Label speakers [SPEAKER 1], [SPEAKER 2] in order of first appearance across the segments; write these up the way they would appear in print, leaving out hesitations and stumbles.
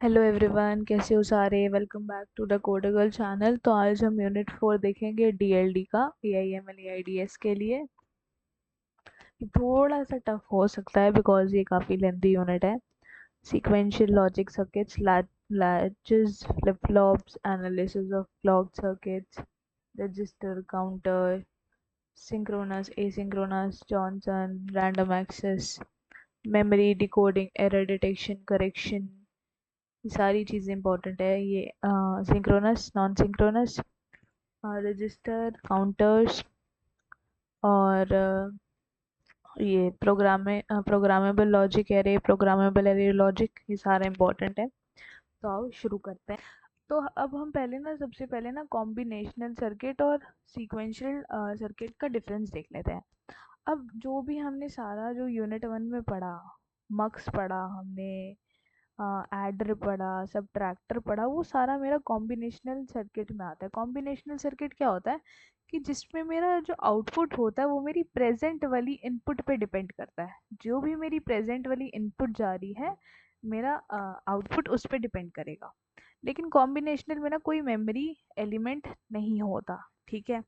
[SPEAKER 1] Hello everyone, कैसे हो सारे। Welcome back to the coder girl channel. तो आज हम यूनिट 4 देखेंगे डीएलडी का, एआईएमएल एआईडीएस के लिए। ये थोड़ा सा टफ हो सकता है बिकॉज ये काफ़ी लेंथी यूनिट है। Sequential logic circuits, latches, flip flops, analysis of clock circuits, register, counter, synchronous, asynchronous, Johnson, random access, memory, decoding, error detection, correction, ये सारी चीज़ें इंपॉर्टेंट है। ये synchronous, non synchronous, register, counters और ये programmable logic array, programmable array logic, ये सारा important है। तो आओ शुरू करते हैं। तो अब हम सबसे पहले ना कॉम्बिनेशनल सर्किट और सीक्वेंशियल सर्किट का डिफरेंस देख लेते हैं। अब जो भी हमने सारा जो यूनिट 1 में पढ़ा, मक्स पढ़ा हमने, एडर पढ़ा, सब्ट्रैक्टर पढ़ा, वो सारा मेरा कॉम्बिनेशनल सर्किट में आता है। कॉम्बिनेशनल सर्किट क्या होता है कि जिसमें मेरा जो आउटपुट होता है वो मेरी प्रेजेंट वाली इनपुट पे डिपेंड करता है। जो भी मेरी प्रेजेंट वाली इनपुट जा रही है, मेरा आउटपुट उस पर डिपेंड करेगा। लेकिन कॉम्बिनेशनल में ना कोई मेमोरी एलिमेंट नहीं होता, ठीक है,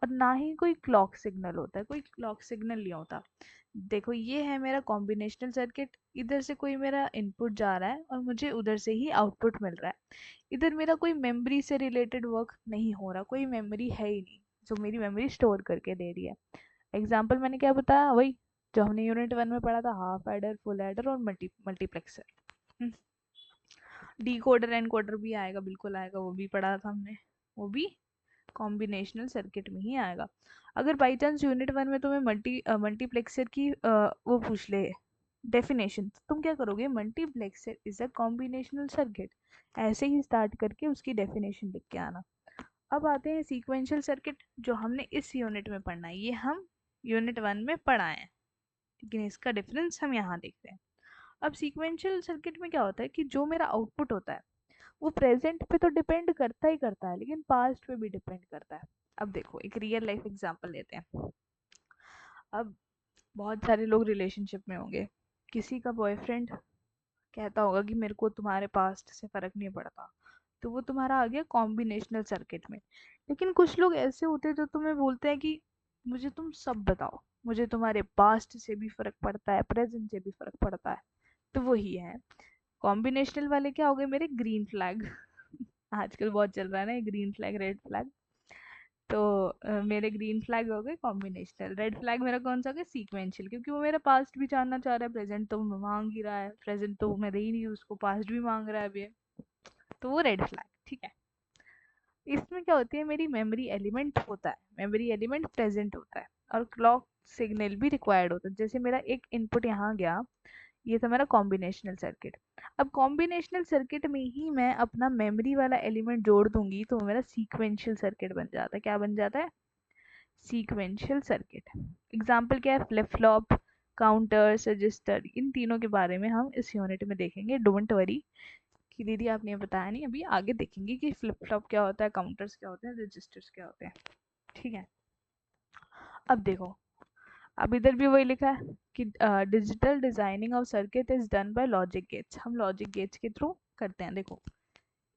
[SPEAKER 1] और ना ही कोई क्लॉक सिग्नल होता है, कोई क्लॉक सिग्नल नहीं होता। देखो, ये है मेरा कॉम्बिनेशनल सर्किट। इधर से कोई मेरा इनपुट जा रहा है और मुझे उधर से ही आउटपुट मिल रहा है। इधर मेरा कोई मेमोरी से रिलेटेड वर्क नहीं हो रहा, कोई मेमोरी है ही नहीं जो मेरी मेमोरी स्टोर करके दे रही है। एग्जाम्पल मैंने क्या बताया, वही जो हमने यूनिट 1 में पढ़ा था, हाफ एडर, फुल एडर और मल्टीप्लेक्सर। डीकोडर एनकोडर भी आएगा, बिल्कुल आएगा, वो भी पढ़ा था हमने, वो भी कॉम्बिनेशनल सर्किट में ही आएगा। अगर बाई चांस यूनिट 1 में तुम्हें मल्टीप्लेक्सर की वो पूछ ले डेफिनेशन, तो तुम क्या करोगे, multiplexer is a combinational circuit, ऐसे ही स्टार्ट करके उसकी डेफिनेशन लिख के आना। अब आते हैं सीक्वेंशियल सर्किट, जो हमने इस यूनिट में पढ़ना है। ये हम यूनिट 1 में पढ़ाए हैं, लेकिन इसका डिफरेंस हम यहाँ देख रहे हैं। अब सीक्वेंशियल सर्किट में क्या होता है कि जो मेरा आउटपुट होता है वो प्रेजेंट पे तो डिपेंड करता ही करता है, लेकिन पास्ट पे भी डिपेंड करता है। अब देखो, एक रियल लाइफ एग्जांपल लेते हैं। अब बहुत सारे लोग रिलेशनशिप में होंगे, किसी का बॉयफ्रेंड कहता होगा कि मेरे को तुम्हारे पास्ट से फर्क नहीं पड़ता, तो वो तुम्हारा आ गया कॉम्बिनेशनल सर्किट में। लेकिन कुछ लोग ऐसे होते हैं जो तुम्हें बोलते हैं कि मुझे तुम सब बताओ, मुझे तुम्हारे पास्ट से भी फर्क पड़ता है, प्रेजेंट से भी फर्क पड़ता है। तो वही है, कॉम्बिनेशनल वाले क्या हो गए, मेरे ग्रीन फ्लैग। आजकल बहुत चल रहा है ना ये ग्रीन फ्लैग रेड फ्लैग। तो मेरे ग्रीन फ्लैग हो गए कॉम्बिनेशनल, रेड फ्लैग मेरा कौन सा हो गया, सीक्वेंशियल, क्योंकि वो मेरा पास्ट भी जानना चाह रहा है, प्रेजेंट तो मांग ही रहा है, प्रेजेंट तो मैं दे ही नहीं, उसको पास्ट भी मांग रहा है अभी, तो वो रेड फ्लैग, ठीक है। इसमें क्या होती है, मेरी मेमोरी एलिमेंट होता है, मेमोरी एलिमेंट प्रेजेंट होता है, और क्लॉक सिग्नल भी रिक्वायर्ड होता है। जैसे मेरा एक इनपुट यहाँ गया, ये था मेरा कॉम्बिनेशनल सर्किट। अब कॉम्बिनेशनल सर्किट में ही मैं अपना मेमोरी वाला एलिमेंट जोड़ दूंगी तो मेरा सीक्वेंशियल सर्किट बन जाता है। क्या बन जाता है, सीक्वेंशियल सर्किट। एग्जाम्पल क्या है, फ्लिप फ्लॉप, काउंटर्स, रजिस्टर, इन तीनों के बारे में हम इस यूनिट में देखेंगे। डोंट वरी कि दीदी आपने ये बताया नहीं, अभी आगे देखेंगे कि फ्लिप फ्लॉप क्या होता है, काउंटर्स क्या होते हैं, रजिस्टर्स क्या होते हैं, ठीक है। अब देखो, अब इधर भी वही लिखा है कि digital designing of circuit is done by logic gates, हम लॉजिक गेट्स के थ्रू करते हैं। देखो,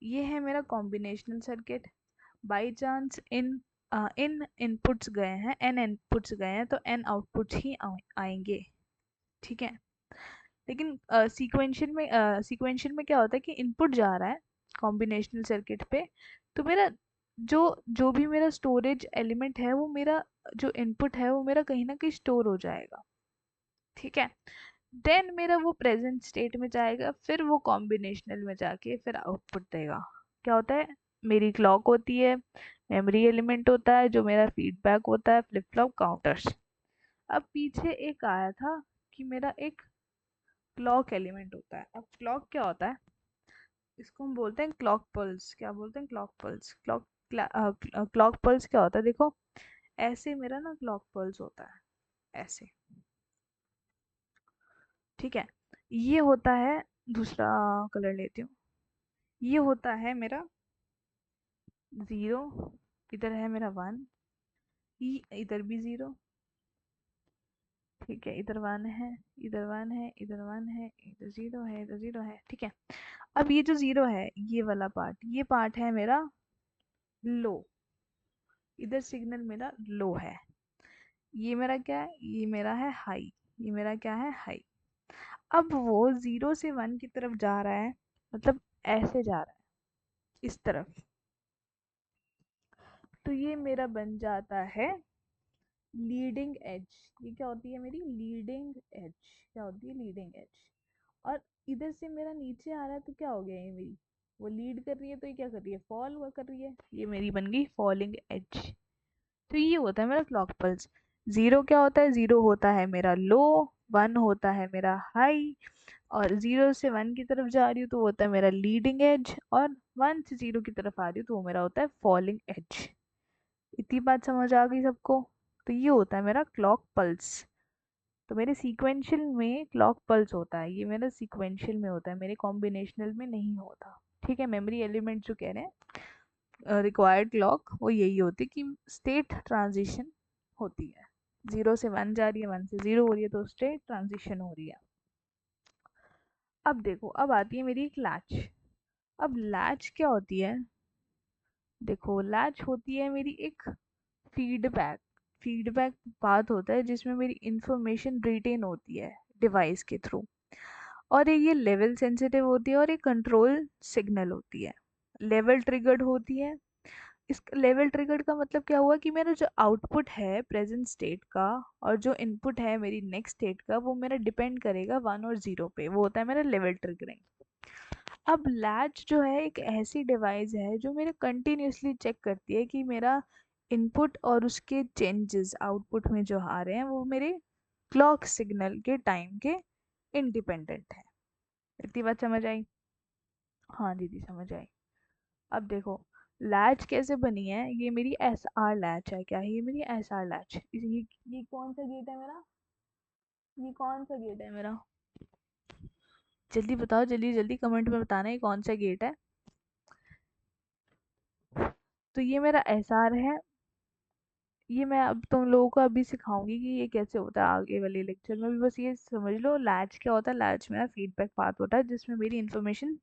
[SPEAKER 1] ये है मेरा combinational circuit. By chance in inputs गए हैं, एन इनपुट्स गए हैं, तो एन आउटपुट्स ही आएंगे, ठीक है। लेकिन सीक्वेंशियल में क्या होता है कि इनपुट जा रहा है कॉम्बिनेशनल सर्किट पे, तो मेरा जो जो भी मेरा स्टोरेज एलिमेंट है, वो मेरा जो इनपुट है वो मेरा कहीं ना कहीं स्टोर हो जाएगा, ठीक है। देन मेरा वो प्रेजेंट स्टेट में जाएगा, फिर वो कॉम्बिनेशनल में जाके फिर आउटपुट देगा। क्या होता है, मेरी क्लॉक होती है, मेमोरी एलिमेंट होता है, जो मेरा फीडबैक होता है, फ्लिप फ्लॉप, काउंटर्स। अब पीछे एक आया था कि मेरा एक क्लॉक एलिमेंट होता है। अब क्लॉक क्या होता है, इसको हम बोलते हैं क्लॉक पल्स। क्या बोलते हैं, क्लॉक पल्स। क्लॉक पल्स क्या होता है, देखो ऐसे मेरा ना क्लॉक पल्स होता है, ऐसे, ठीक है। ये होता है, दूसरा कलर लेती हूँ, ये होता है मेरा 0, इधर है मेरा 1, इधर भी 0, ठीक है, इधर 1 है, इधर 1 है, इधर 1 है, इधर 0 है, इधर 0 है, ठीक है। अब ये जो जीरो है, ये वाला पार्ट, ये पार्ट है मेरा लो, इधर सिग्नल मेरा लो है। ये मेरा क्या है, ये मेरा है हाई, ये मेरा क्या है हाई। अब वो 0 से 1 की तरफ जा रहा है, मतलब ऐसे जा रहा है इस तरफ, तो ये मेरा बन जाता है लीडिंग एज। ये क्या होती है मेरी लीडिंग एज, क्या होती है लीडिंग एज। और इधर से मेरा नीचे आ रहा है, तो क्या हो गया, ये मेरी वो लीड कर रही है, तो ये क्या कर रही है, फॉल हुआ कर रही है, ये मेरी बन गई फॉलिंग एज। तो ये होता है मेरा क्लॉक पल्स। जीरो क्या होता है, जीरो होता है मेरा लो, वन होता है मेरा हाई, और 0 से 1 की तरफ जा रही हूँ तो वो होता है मेरा लीडिंग एज, और 1 से 0 की तरफ आ रही हूँ तो वो मेरा होता है फॉलिंग एज। इतनी बात समझ आ गई सबको? तो ये होता है मेरा क्लॉक पल्स। तो मेरे सीक्वेंशियल में क्लॉक पल्स होता है, ये मेरा सीक्वेंशियल में होता है, मेरे कॉम्बिनेशनल में नहीं होता। ठीक है, मेमोरी एलिमेंट जो कह रहे हैं रिक्वायर्ड क्लॉक, वो यही होती है कि स्टेट ट्रांजिशन होती है। 0 से 1 जा रही है, 1 से 0 हो रही है, तो स्टेट ट्रांजिशन हो रही है। अब देखो, अब आती है मेरी एक लैच। अब लैच क्या होती है, देखो लैच होती है मेरी एक फीडबैक, फीडबैक पाथ होता है जिसमें मेरी इंफॉर्मेशन रिटेन होती है डिवाइस के थ्रू, और ये लेवल सेंसिटिव होती है और ये कंट्रोल सिग्नल होती है, लेवल ट्रिगर्ड होती है। इस लेवल ट्रिगर्ड का मतलब क्या हुआ कि मेरा जो आउटपुट है प्रेजेंट स्टेट का, और जो इनपुट है मेरी नेक्स्ट स्टेट का, वो मेरा डिपेंड करेगा 1 और 0 पे, वो होता है मेरा लेवल ट्रिगरिंग। अब लैच जो है एक ऐसी डिवाइस है जो मेरे कंटिन्यूसली चेक करती है कि मेरा इनपुट और उसके चेंजेस आउटपुट में जो आ रहे हैं वो मेरे क्लॉक सिग्नल के टाइम के इंडिपेंडेंट है। इतनी बात समझ आई? हाँ दीदी समझ आई। अब देखो लैच कैसे बनी है, ये मेरी एस आर लैच है। क्या है ये मेरी एस आर लैच? ये कौन सा गेट है मेरा, ये कौन सा गेट है मेरा, जल्दी बताओ, जल्दी जल्दी कमेंट में बताना ये कौन सा गेट है। तो ये मेरा एस आर है। ये मैं अब तुम लोगों को अभी सिखाऊंगी कि ये कैसे होता है आगे वाले लेक्चर में भी। बस ये समझ लो लैच क्या होता है, लैच मेरा फीडबैक पाथ होता है जिसमें मेरी इन्फॉर्मेशन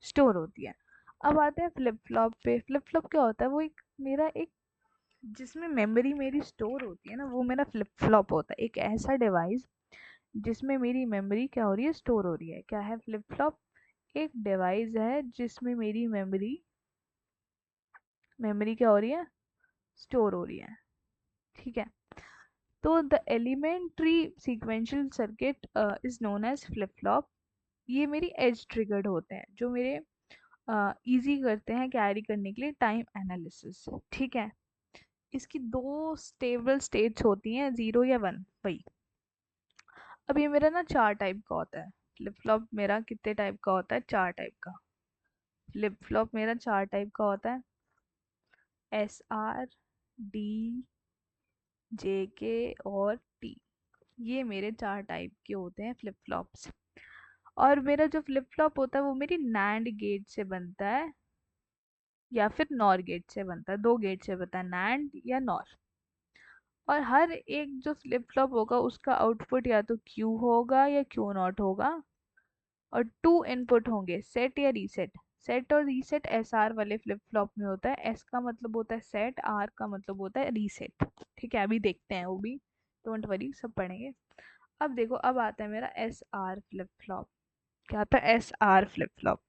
[SPEAKER 1] स्टोर होती है। अब आते हैं फ्लिप फ्लॉप पे। फ्लिप फ्लॉप क्या होता है, वो एक मेरा एक जिसमें मेमोरी मेरी स्टोर होती है ना, वो मेरा फ्लिप फ्लॉप होता है। एक ऐसा डिवाइस जिसमें मेरी मेमोरी क्या हो रही है, स्टोर हो रही है। क्या है फ्लिप फ्लॉप? एक डिवाइस है जिसमें मेरी मेमोरी मेमोरी क्या हो रही है, स्टोर हो रही है। ठीक है, तो the elementary sequential circuit is known as flip flop. ये मेरी एज ट्रिगर्ड होते हैं जो मेरे इजी करते हैं कैरी करने के लिए टाइम एनालिसिस। ठीक है, इसकी दो स्टेबल स्टेट्स होती हैं, 0 या 1, वही। अब ये मेरा ना 4 टाइप का होता है। फ्लिप फ्लॉप मेरा कितने टाइप का होता है, 4 टाइप का। फ्लिप फ्लॉप मेरा 4 टाइप का होता है, एस आर, डी, जे के और टी। ये मेरे 4 टाइप के होते हैं फ्लिप फ्लॉप्स। और मेरा जो फ्लिप फ्लॉप होता है वो मेरी नैंड गेट से बनता है या फिर नॉर गेट से बनता है, 2 गेट से बनता है, नैंड या नॉर। और हर एक जो फ्लिप फ्लॉप होगा उसका आउटपुट या तो क्यू होगा या क्यू नॉट होगा, और 2 इनपुट होंगे, सेट या रीसेट। सेट और रीसेट एस आर वाले फ्लिप फ्लॉप में होता है। एस का मतलब होता है सेट, आर का मतलब होता है रीसेट। ठीक है, अभी देखते हैं वो भी, डोंट वरी सब पढ़ेंगे। अब देखो, अब आता है मेरा एस आर फ्लिप फ्लॉप। क्या आता है एस आर फ्लिप फ्लॉप?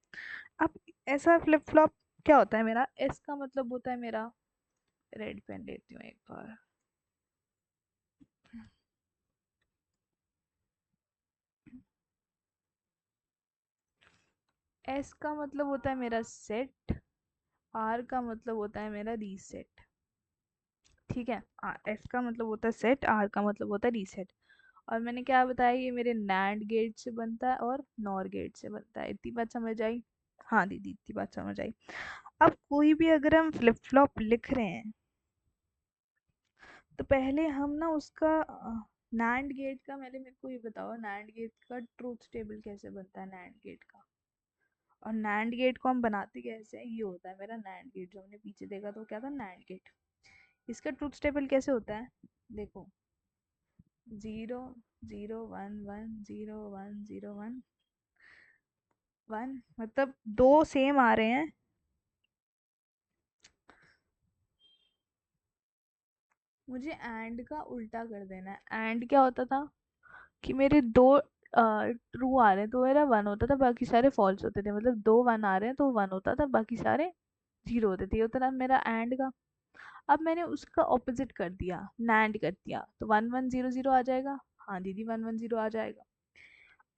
[SPEAKER 1] अब एस आर फ्लिप फ्लॉप क्या होता है मेरा, एस का मतलब होता है मेरा, रेड पेन लेती हूँ एक बार। एस का मतलब होता है मेरा सेट, आर का मतलब होता है मेरा रीसेट। ठीक है, एस का मतलब होता है सेट, आर का मतलब होता है रीसेट। और मैंने क्या बताया, ये मेरे नैंड गेट से बनता है और नॉर गेट से बनता है। इतनी बात समझ आई? हाँ दीदी इतनी बात समझ आई। अब कोई भी अगर हम फ्लिप फ्लॉप लिख रहे हैं तो पहले हम ना उसका नैंड गेट का, पहले मेरे को ये बताओ नैंड गेट का ट्रूथ टेबल कैसे बनता है, नैंड गेट का। और नैंड गेट को हम बनाते कैसे हैं, ये होता है मेरा नैंड गेट। जो हमने पीछे देखा तो क्या था, नैंड गेट। इसका ट्रूथ टेबल कैसे होता है, देखो, 0 0 1 1 0 1 0 1 1 मतलब दो सेम आ रहे हैं। मुझे एंड का उल्टा कर देना है। एंड क्या होता था कि मेरे दो ट्रू आ रहे हैं तो मेरा 1 होता था, बाकी सारे फॉल्स होते थे। मतलब दो 1 आ रहे हैं तो 1 होता था, बाकी सारे 0 होते थे। ये होता था मेरा एंड का। अब मैंने उसका ऑपोजिट कर दिया, नैंड कर दिया, तो 1 1 0 0 आ जाएगा। हाँ दीदी 1 1 0 आ जाएगा।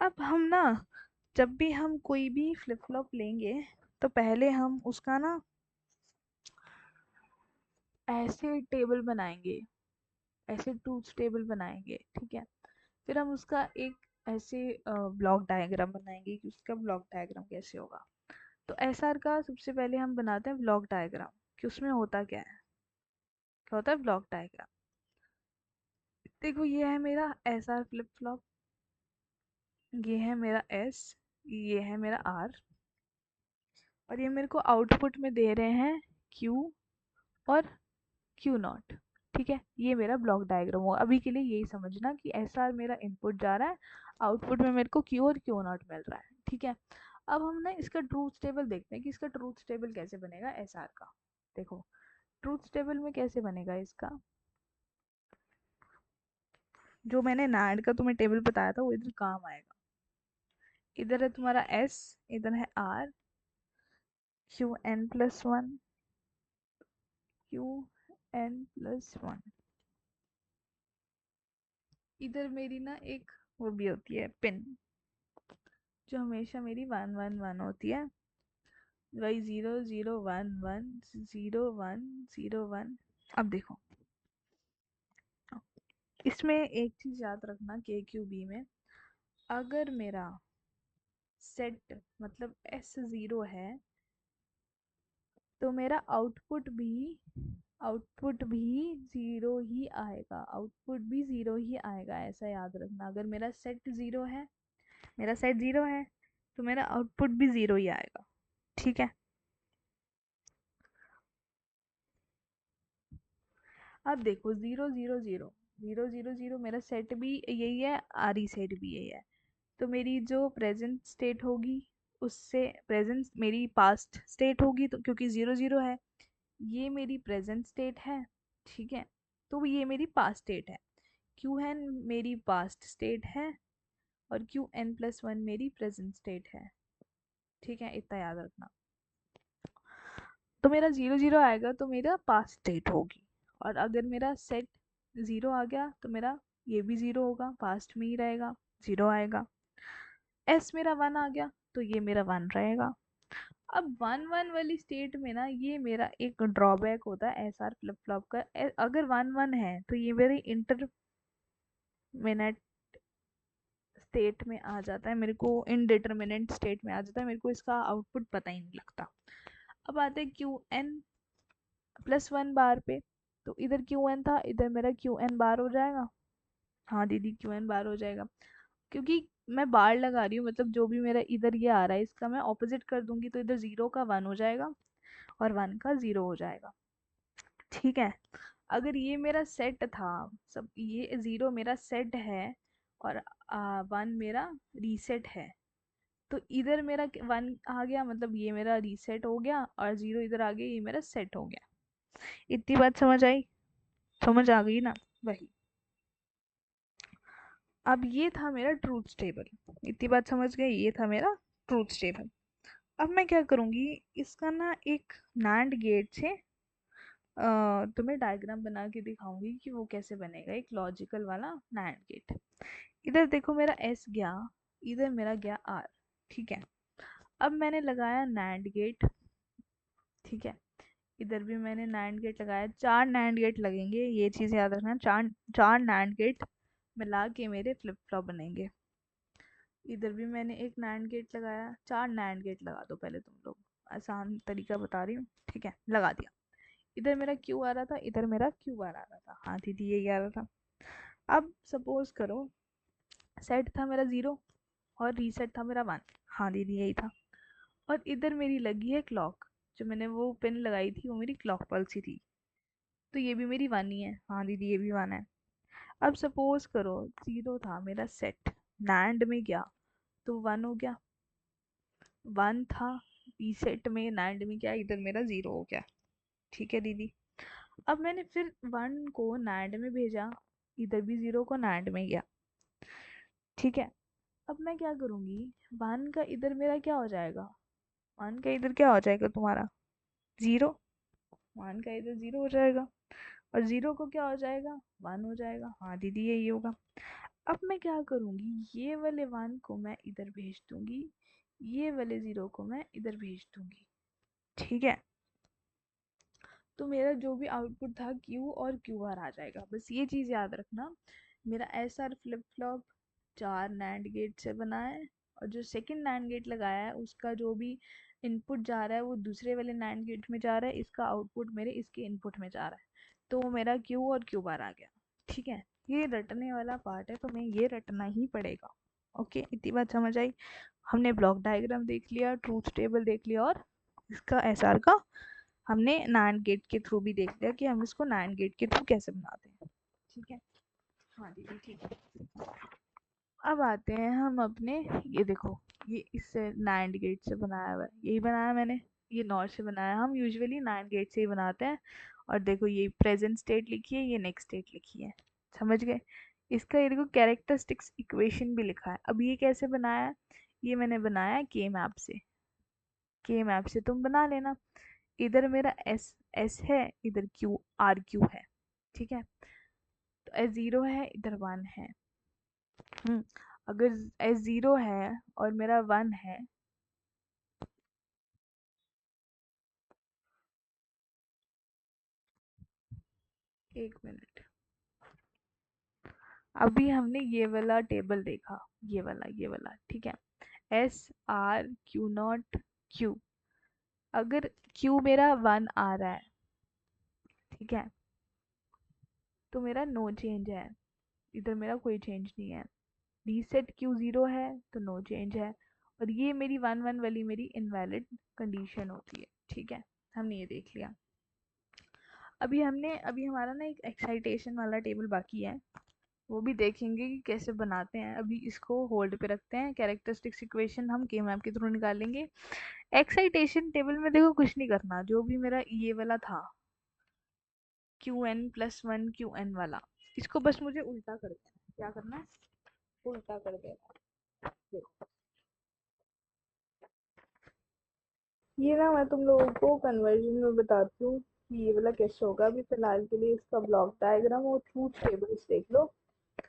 [SPEAKER 1] अब हम ना जब भी हम कोई भी फ्लिप फ्लॉप लेंगे तो पहले हम उसका ना ऐसे टेबल बनाएंगे, ऐसे ट्रूथ टेबल बनाएंगे, ठीक है। फिर हम उसका एक ऐसे ब्लॉक डायग्राम बनाएंगे कि उसका ब्लॉक डायग्राम कैसे होगा। तो एसआर का सबसे पहले हम बनाते हैं ब्लॉक डायग्राम कि उसमें होता क्या है। क्या होता है ब्लॉक डायग्राम? देखो ये है मेरा एसआर फ्लिप फ्लॉप, ये है मेरा एस, ये है मेरा आर, और ये मेरे को आउटपुट में दे रहे हैं क्यू और क्यू नॉट। ठीक है, ये मेरा ब्लॉक डायग्राम होगा। अभी के लिए यही समझना कि एस आर मेरा इनपुट जा रहा है, आउटपुट में मेरे को क्यू और क्यू नॉट मिल रहा है। ठीक है, अब हम ना इसका ट्रूथ टेबल देखते हैं कि इसका ट्रूथ टेबल कैसे बनेगा एस आर का। देखो ट्रूथ टेबल में कैसे बनेगा इसका, जो मैंने नैड का तुम्हें टेबल बताया था वो इधर काम आएगा। इधर है तुम्हारा एस, इधर है R, Q N plus one, Q N plus one. इधर मेरी ना एक वो भी होती है पिन, जो हमेशा मेरी 1 1 1 होती है। वही 0 0 1 1 0 1 0 1। अब देखो इसमें एक चीज याद रखना, के क्यू बी में अगर मेरा सेट मतलब एस 0 है तो मेरा आउटपुट भी 0 ही आएगा, आउटपुट भी 0 ही आएगा। ऐसा याद रखना, अगर मेरा सेट 0 है, मेरा सेट 0 है तो मेरा आउटपुट भी 0 ही आएगा। ठीक है, अब देखो 0 0 0 0 0 0 मेरा सेट भी यही है, आरी सेट भी यही है। तो मेरी जो प्रेजेंट स्टेट होगी उससे प्रेजेंट मेरी पास्ट स्टेट होगी, तो क्योंकि 0 0 है, ये मेरी प्रेजेंट स्टेट है। ठीक है, तो ये मेरी पास्ट स्टेट है। क्यू एन मेरी पास्ट स्टेट है और क्यू एन प्लस वन मेरी प्रेजेंट स्टेट है। ठीक है, इतना याद रखना। तो मेरा 0 0 आएगा तो मेरा पास्ट स्टेट होगी, और अगर मेरा सेट 0 आ गया तो मेरा ये भी 0 होगा, पास्ट में ही रहेगा, 0 आएगा। एस मेरा 1 आ गया तो ये मेरा 1 रहेगा। अब 1 1 वाली स्टेट में ना ये मेरा एक ड्रॉबैक होता है एस आर फ्लिप फ्लॉप का। अगर 1 1 है तो ये मेरे इंटरमिनेट स्टेट में आ जाता है, मेरे को इनडिटर्मिनेट स्टेट में आ जाता है, मेरे को इसका आउटपुट पता ही नहीं लगता। अब आते हैं Q N plus one bar पे, तो इधर क्यू एन था, इधर मेरा क्यू एन बार हो जाएगा। हाँ दीदी क्यू एन बार हो जाएगा, क्योंकि मैं बार लगा रही हूँ, मतलब जो भी मेरा इधर ये आ रहा है इसका मैं ऑपोजिट कर दूंगी तो इधर 0 का 1 हो जाएगा और 1 का 0 हो जाएगा। ठीक है, अगर ये मेरा सेट था, सब ये 0 मेरा सेट है और 1 मेरा रीसेट है, तो इधर मेरा 1 आ गया, मतलब ये मेरा रीसेट हो गया, और 0 इधर आ गया, ये मेरा सेट हो गया। इतनी बात समझ आई? समझ आ गई ना? वही। अब ये था मेरा ट्रूथ टेबल, इतनी बात समझ गए, ये था मेरा ट्रूथ टेबल। अब मैं क्या करूँगी, इसका ना एक नैंड गेट से तुम्हें डायग्राम बना के दिखाऊंगी कि वो कैसे बनेगा, एक लॉजिकल वाला नैंड गेट। इधर देखो मेरा एस गया, इधर मेरा गया आर। ठीक है, अब मैंने लगाया नैंड गेट। ठीक है, इधर भी मैंने नैंड गेट लगाया, 4 नैंड गेट लगेंगे, ये चीज़ याद रखना। चार चार नैंड गेट मिला के मेरे फ्लिप फ्लॉप बनेंगे। इधर भी मैंने एक नैंड गेट लगाया, 4 नैंड गेट लगा दो पहले तुम लोग, आसान तरीका बता रही हूँ। ठीक है, लगा दिया। इधर मेरा क्यू आ रहा था, इधर मेरा क्यू आ रहा था। हाँ दीदी यही आ रहा था। अब सपोज करो सेट था मेरा 0 और रीसेट था मेरा 1। हाँ दीदी यही था। और इधर मेरी लगी है क्लॉक, जो मैंने वो पिन लगाई थी वो मेरी क्लॉक पल्स ही थी, तो ये भी मेरी 1 ही है। हाँ दीदी ये भी 1 है। अब सपोज करो 0 था मेरा सेट, नैंड में गया तो 1 हो गया, 1 था, रीसेट में नैंड में क्या इधर मेरा 0 हो गया। ठीक है दीदी। अब मैंने फिर 1 को नैंड में भेजा, इधर भी 0 को नैंड में गया। ठीक है। अब मैं क्या करूँगी, 1 का इधर मेरा क्या हो जाएगा, 1 का इधर क्या हो जाएगा तुम्हारा 0, 1 का इधर 0 हो जाएगा, और 0 को क्या हो जाएगा 1 हो जाएगा। हाँ दीदी यही होगा। अब मैं क्या करूँगी, ये वाले 1 को मैं इधर भेज दूँगी, ये वाले 0 को मैं इधर भेज दूँगी। ठीक है। तो मेरा जो भी आउटपुट था क्यू और क्यू आर आ जाएगा। बस ये चीज़ याद रखना, मेरा S R flip flop 4 NAND gate से बना है, और जो सेकंड नैंड गेट लगाया है उसका जो भी इनपुट जा रहा है वो दूसरे वाले नैंड गेट में जा रहा है, इसका आउटपुट मेरे इसके इनपुट में जा रहा है, तो वो मेरा क्यू और क्यू बार आ गया। ठीक है। ये रटने वाला पार्ट है, तो मैं ये रटना ही पड़ेगा। ओके, इतनी बात समझ आई। हमने ब्लॉक डायग्राम देख लिया, ट्रूथ टेबल देख लिया, और इसका एस आर का हमने नैंड गेट के थ्रू भी देख लिया कि हम इसको नैंड गेट के थ्रू कैसे बनाते हैं। ठीक है। हाँ दीदी ठीक है। अब आते हैं हम अपने, ये देखो, ये इससे नैंड गेट से बनाया हुआ है, यही बनाया मैंने, ये नॉर से बनाया। हम यूजुअली नैंड गेट से ही बनाते हैं। और देखो ये प्रेजेंट स्टेट लिखी है, ये नेक्स्ट स्टेट लिखी है। समझ गए। इसका ये देखो कैरेक्टरिस्टिक्स इक्वेशन भी लिखा है। अब ये कैसे बनाया है, ये मैंने बनाया के मैप से। के मैप से तुम बना लेना। इधर मेरा एस एस है, इधर क्यू आर क्यू है। ठीक है। तो एस 0 है, इधर 1 है। अगर एस 0 है और मेरा 1 है, एक मिनट, अभी हमने ये वाला टेबल देखा, ये वाला ठीक है, S are Q not Q. अगर क्यू मेरा 1 आ रहा है, ठीक है, तो मेरा नो चेंज है, इधर मेरा कोई चेंज नहीं है। रीसेट क्यू 0 है तो नो चेंज है, और ये मेरी 1 1 वाली मेरी इनवैलिड कंडीशन होती है। ठीक है। हमने ये देख लिया। अभी हमारा ना एक एक्साइटेशन वाला टेबल बाकी है, वो भी देखेंगे कि कैसे बनाते हैं। अभी इसको होल्ड पे रखते हैं, कैरेक्टरिस्टिक्स इक्वेशन हम के मैप के थ्रू निकालेंगे। एक्साइटेशन टेबल में देखो कुछ नहीं करना, जो भी मेरा ये वाला था Q N plus 1 Q N वाला, इसको बस मुझे उल्टा कर देना है। क्या करना है, उल्टा कर देना है। देखो, ये ना मैं तुम लोगों को कन्वर्जन में बताती हूँ कि ये वाला कैसे होगा। अभी फिलहाल के लिए इसका ब्लॉक डायग्राम और ट्रूथ टेबल्स देख लो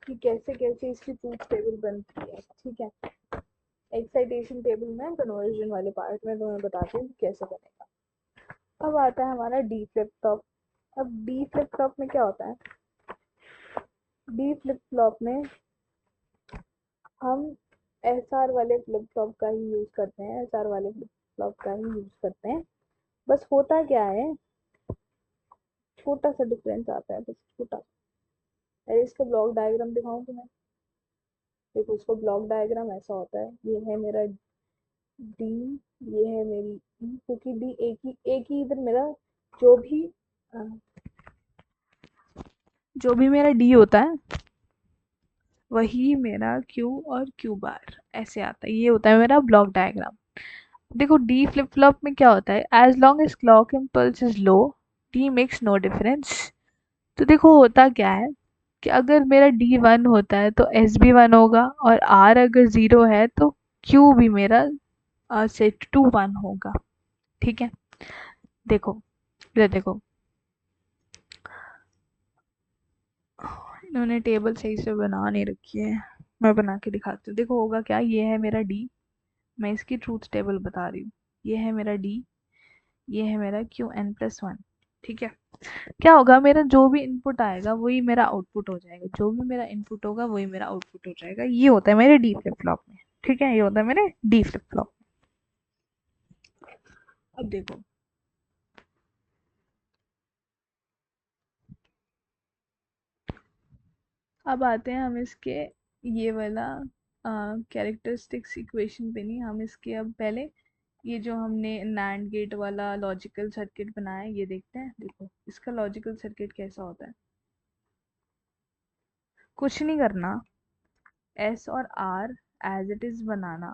[SPEAKER 1] कि कैसे कैसे इसकी ट्रूथ टेबल बनती है। ठीक है। एक्साइटेशन टेबल में कन्वर्जन वाले पार्ट में तुम्हें बताती हूँ कैसे बनेगा। अब आता है हमारा डी फ्लिप फ्लॉप। अब डी फ्लिप फ्लॉप में क्या होता है, डी फ्लिप फ्लॉप में हम एस आर वाले फ्लिप फ्लॉप का ही यूज करते हैं, एस आर वाले फ्लिप फ्लॉप का ही यूज करते हैं। बस होता क्या है, छोटा सा डिफरेंस आता है, बस छोटा। अरे इसका ब्लॉक डायग्राम दिखाऊं तुम्हें, देखो उसका ब्लॉक डायग्राम ऐसा होता है, ये है मेरा डी, ये है मेरी ई, क्योंकि डी एक ही इधर मेरा जो भी अ, जो भी मेरा डी होता है वही मेरा क्यू और क्यू बार ऐसे आता है। ये होता है मेरा ब्लॉक डायग्राम। देखो डी फ्लिप फ्लॉप में क्या होता है, as long as clock impulse is low D makes no difference. तो देखो होता क्या है कि अगर मेरा डी 1 होता है तो एस भी 1 होगा, और आर अगर 0 है तो क्यू भी मेरा सेट टू 1 होगा। ठीक है। देखो, इधर देखो, इन्होंने टेबल सही से बना नहीं रखी है, मैं बना के दिखाती हूँ। देखो होगा क्या, ये है मेरा डी, मैं इसकी ट्रूथ टेबल बता रही हूँ। ये है मेरा डी, ये है मेरा क्यू एन प्लस 1। ठीक है। क्या होगा, मेरा जो भी इनपुट आएगा वही मेरा आउटपुट हो जाएगा, जो भी मेरा इनपुट होगा वही मेरा आउटपुट हो जाएगा। ये होता है मेरे डी फ्लिप फ्लॉप में। ठीक है, ये होता है मेरे डी फ्लिप फ्लॉप। अब देखो, अब आते हैं हम इसके ये वाला कैरेक्टरिस्टिक्स इक्वेशन पे नहीं, हम इसके अब पहले ये जो हमने नैंड गेट वाला लॉजिकल सर्किट बनाया है ये देखते हैं। देखो इसका लॉजिकल सर्किट कैसा होता है, कुछ नहीं करना, एस और आर एज इट इज बनाना।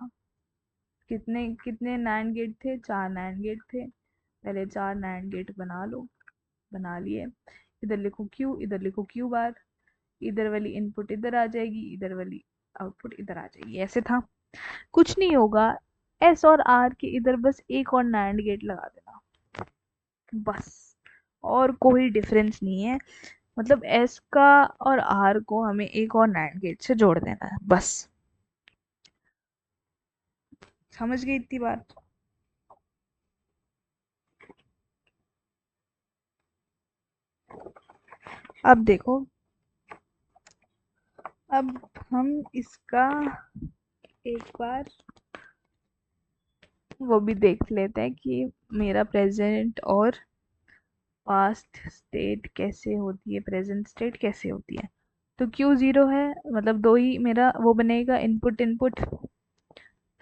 [SPEAKER 1] कितने कितने नैंड गेट थे? 4 नैंड गेट थे। पहले 4 नैंड गेट बना लो। बना लिए। इधर लिखो क्यू, इधर लिखो क्यू बार। इधर वाली इनपुट इधर आ जाएगी, इधर वाली आउटपुट इधर आ जाएगी। ऐसे था। कुछ नहीं होगा। एस और आर के इधर बस एक और नैंड गेट लगा देना, बस। और कोई डिफरेंस नहीं है। मतलब एस का और आर को हमें एक और नैंड गेट से जोड़ देना है, बस। समझ गई इतनी बात? अब देखो, अब हम इसका एक बार वो भी देख लेते हैं कि मेरा प्रेजेंट और पास्ट स्टेट कैसे होती है, प्रेजेंट स्टेट कैसे होती है। तो क्यू ज़ीरो है, मतलब दो ही मेरा वो बनेगा, इनपुट इनपुट।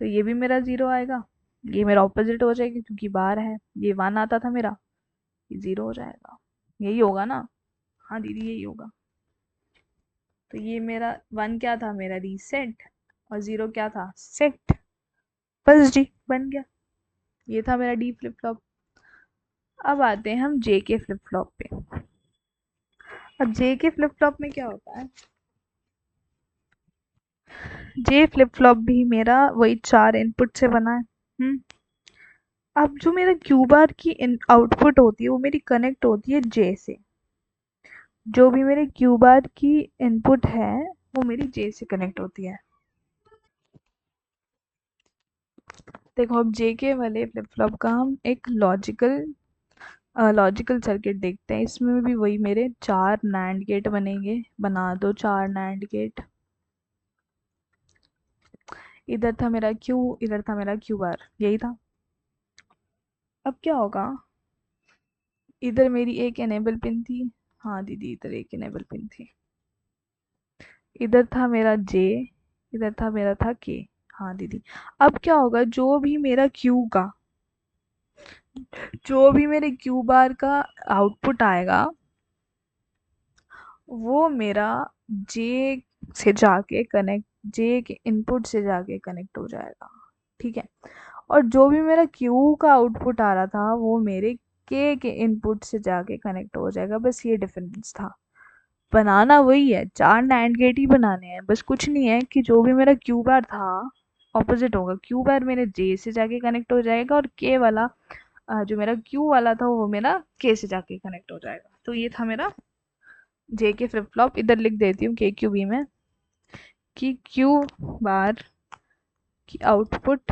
[SPEAKER 1] तो ये भी मेरा ज़ीरो आएगा। ये मेरा ऑपोजिट हो जाएगा क्योंकि बाहर है। ये 1 आता था मेरा, ये 0 हो जाएगा। यही होगा ना? हाँ दीदी, यही होगा। तो ये मेरा 1 क्या था? मेरा रीसेट। और 0 क्या था? सेट। बस जी, बन गया। ये था मेरा डी फ्लिप फ्लॉप। अब आते हैं हम जे के फ्लिप फ्लॉप पे। अब जे के फ्लिप फ्लॉप में क्या होता है? जे फ्लिप फ्लॉप भी मेरा वही 4 इनपुट से बना है। अब जो मेरा क्यू बार की आउटपुट होती है वो मेरी कनेक्ट होती है जे से। जो भी मेरे क्यू बार की इनपुट है वो मेरी जे से कनेक्ट होती है। देखो, अब जे के वाले फ्लिप फ्लॉप का हम एक लॉजिकल सर्किट देखते हैं। इसमें भी वही मेरे 4 नैंड गेट बनेंगे। बना दो 4 नैंड गेट। इधर था मेरा क्यू, इधर था मेरा क्यू बार, यही था। अब क्या होगा? इधर मेरी एक एनेबल पिन थी। हाँ दीदी, इधर एक एनेबल पिन थी। इधर था मेरा जे, इधर था मेरा था के। हाँ दीदी। अब क्या होगा? जो भी मेरे क्यू बार का आउटपुट आएगा वो मेरा जे से जाके कनेक्ट, जे के इनपुट से जाके कनेक्ट हो जाएगा। ठीक है। और जो भी मेरा क्यू का आउटपुट आ रहा था वो मेरे के इनपुट से जाके कनेक्ट हो जाएगा। बस ये डिफरेंस था। बनाना वही है, 4 नैंड गेट ही बनाने हैं, बस कुछ नहीं है कि जो भी मेरा क्यू बार था ऑपोजिट होगा। क्यू बार मेरे जे से जाके कनेक्ट हो जाएगा और के वाला जो मेरा क्यू वाला था वो मेरा के से जाके कनेक्ट हो जाएगा। तो ये था मेरा जे के फ्लिप फ्लॉप। इधर लिख देती हूँ के क्यू बी में कि क्यू बार की आउटपुट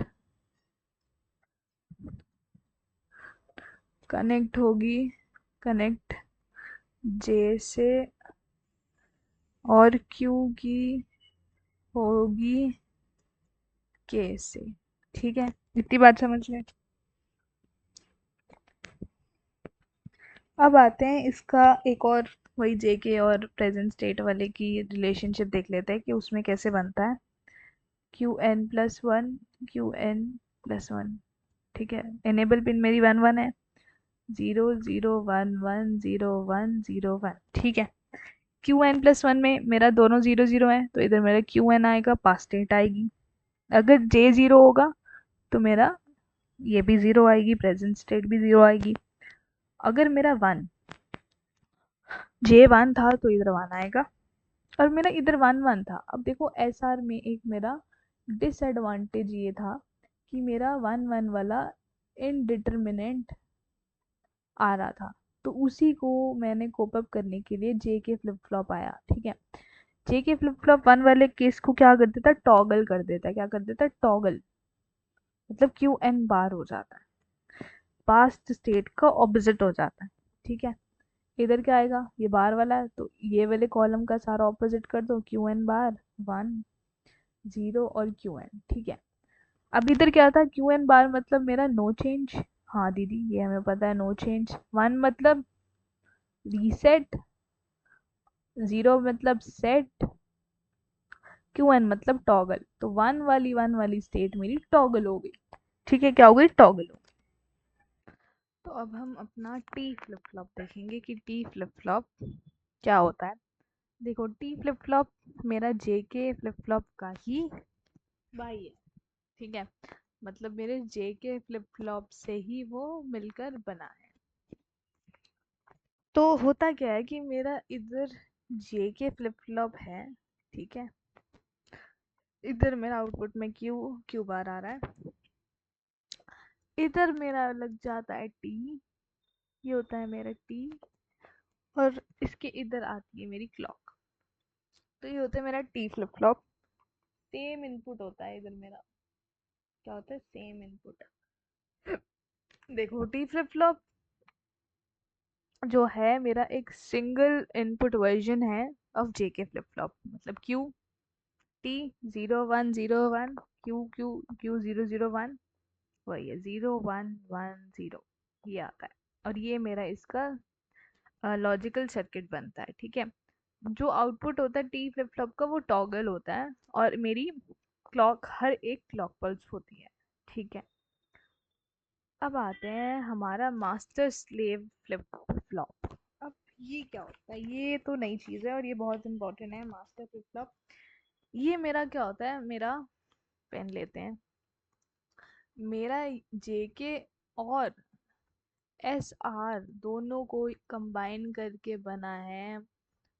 [SPEAKER 1] कनेक्ट होगी, कनेक्ट जे से, और क्यू की होगी के से। ठीक है, इतनी बात समझ लें। अब आते हैं इसका एक और, वही जेके और प्रेजेंट स्टेट वाले की रिलेशनशिप देख लेते हैं कि उसमें कैसे बनता है। Q N plus one, Q N plus one. ठीक है। एनेबल पिन मेरी 1 1 है। 0 0 1 1 0 1 0 1। ठीक है। क्यू एन प्लस वन में मेरा दोनों 0 0 है, तो इधर मेरा क्यू एन आएगा, पास स्टेट आएगी। अगर जे 0 होगा तो मेरा ये भी 0 आएगी, प्रेजेंट स्टेट भी 0 आएगी। अगर मेरा जे 1 था तो इधर 1 आएगा, और मेरा इधर 1 1 था। अब देखो एस आर में एक मेरा डिसएडवांटेज ये था कि मेरा 1 1 वाला इनडिटर्मिनेंट आ रहा था। तो उसी को मैंने कोप अप करने के लिए जे के फ्लिप फ्लॉप आया। ठीक है। जे के फ्लिप फ्लॉप 1 वाले केस को क्या कर देता? टॉगल कर देता। क्या कर देता? टॉगल। मतलब क्यू एन बार हो जाता है, पास्ट स्टेट का ऑपोजिट हो जाता है। ठीक है। इधर क्या आएगा? ये बार वाला है तो ये वाले कॉलम का सारा ऑपोजिट कर दो, क्यू एन बार 1 0 और क्यू एन। ठीक है। अब इधर क्या था? क्यू एन बार मतलब मेरा नो चेंज। हाँ दीदी, ये हमें पता है, नो चेंज। 1 मतलब रीसेट, 0 मतलब सेट, क्यू एन मतलब टॉगल। तो 1 वाली स्टेट मेरी टॉगल हो गई। ठीक है, क्या हो गई? टॉगल हो गई। तो अब हम अपना टी फ्लिप फ्लॉप देखेंगे कि टी फ्लिप फ्लॉप क्या होता है। देखो, टी फ्लिप फ्लॉप मेरा जे के फ्लिप फ्लॉप का ही भाई है। ठीक है। मतलब मेरे जे के फ्लिप फ्लॉप से ही वो मिलकर बना है। तो होता क्या है कि मेरा इधर जे के फ्लिप फ्लॉप है, ठीक है। इधर मेरा आउटपुट में क्यू क्यू बार आ रहा है, इधर मेरा लग जाता है टी, ये होता है मेरा टी, और इसके इधर आती है मेरी क्लॉक। तो ये होता है मेरा T flip flop. Same input होता है इधर मेरा, क्या होता है, सेम इनपुट। देखो टी फ्लिप फ्लॉप जो है मेरा एक सिंगल इनपुट वर्जन है of J K flip flop. मतलब Q T 0 1 0 1, Q Q Q 0 0 1, वही है 0 1 1 0, ये आता है। और ये मेरा इसका लॉजिकल सर्किट बनता है, ठीक है। जो आउटपुट होता है टी फ्लिप फ्लॉप का वो टॉगल होता है, और मेरी क्लॉक हर एक क्लॉक पल्स होती है, ठीक है। अब आते हैं हमारा मास्टर स्लेव फ्लिप फ्लॉप। अब ये क्या होता है, ये तो नई चीज़ है और ये बहुत इंपॉर्टेंट है, मास्टर फ्लिप फ्लॉप। ये मेरा क्या होता है, मेरा पेन लेते हैं, मेरा जेके और एस आर दोनों को कंबाइन करके बना है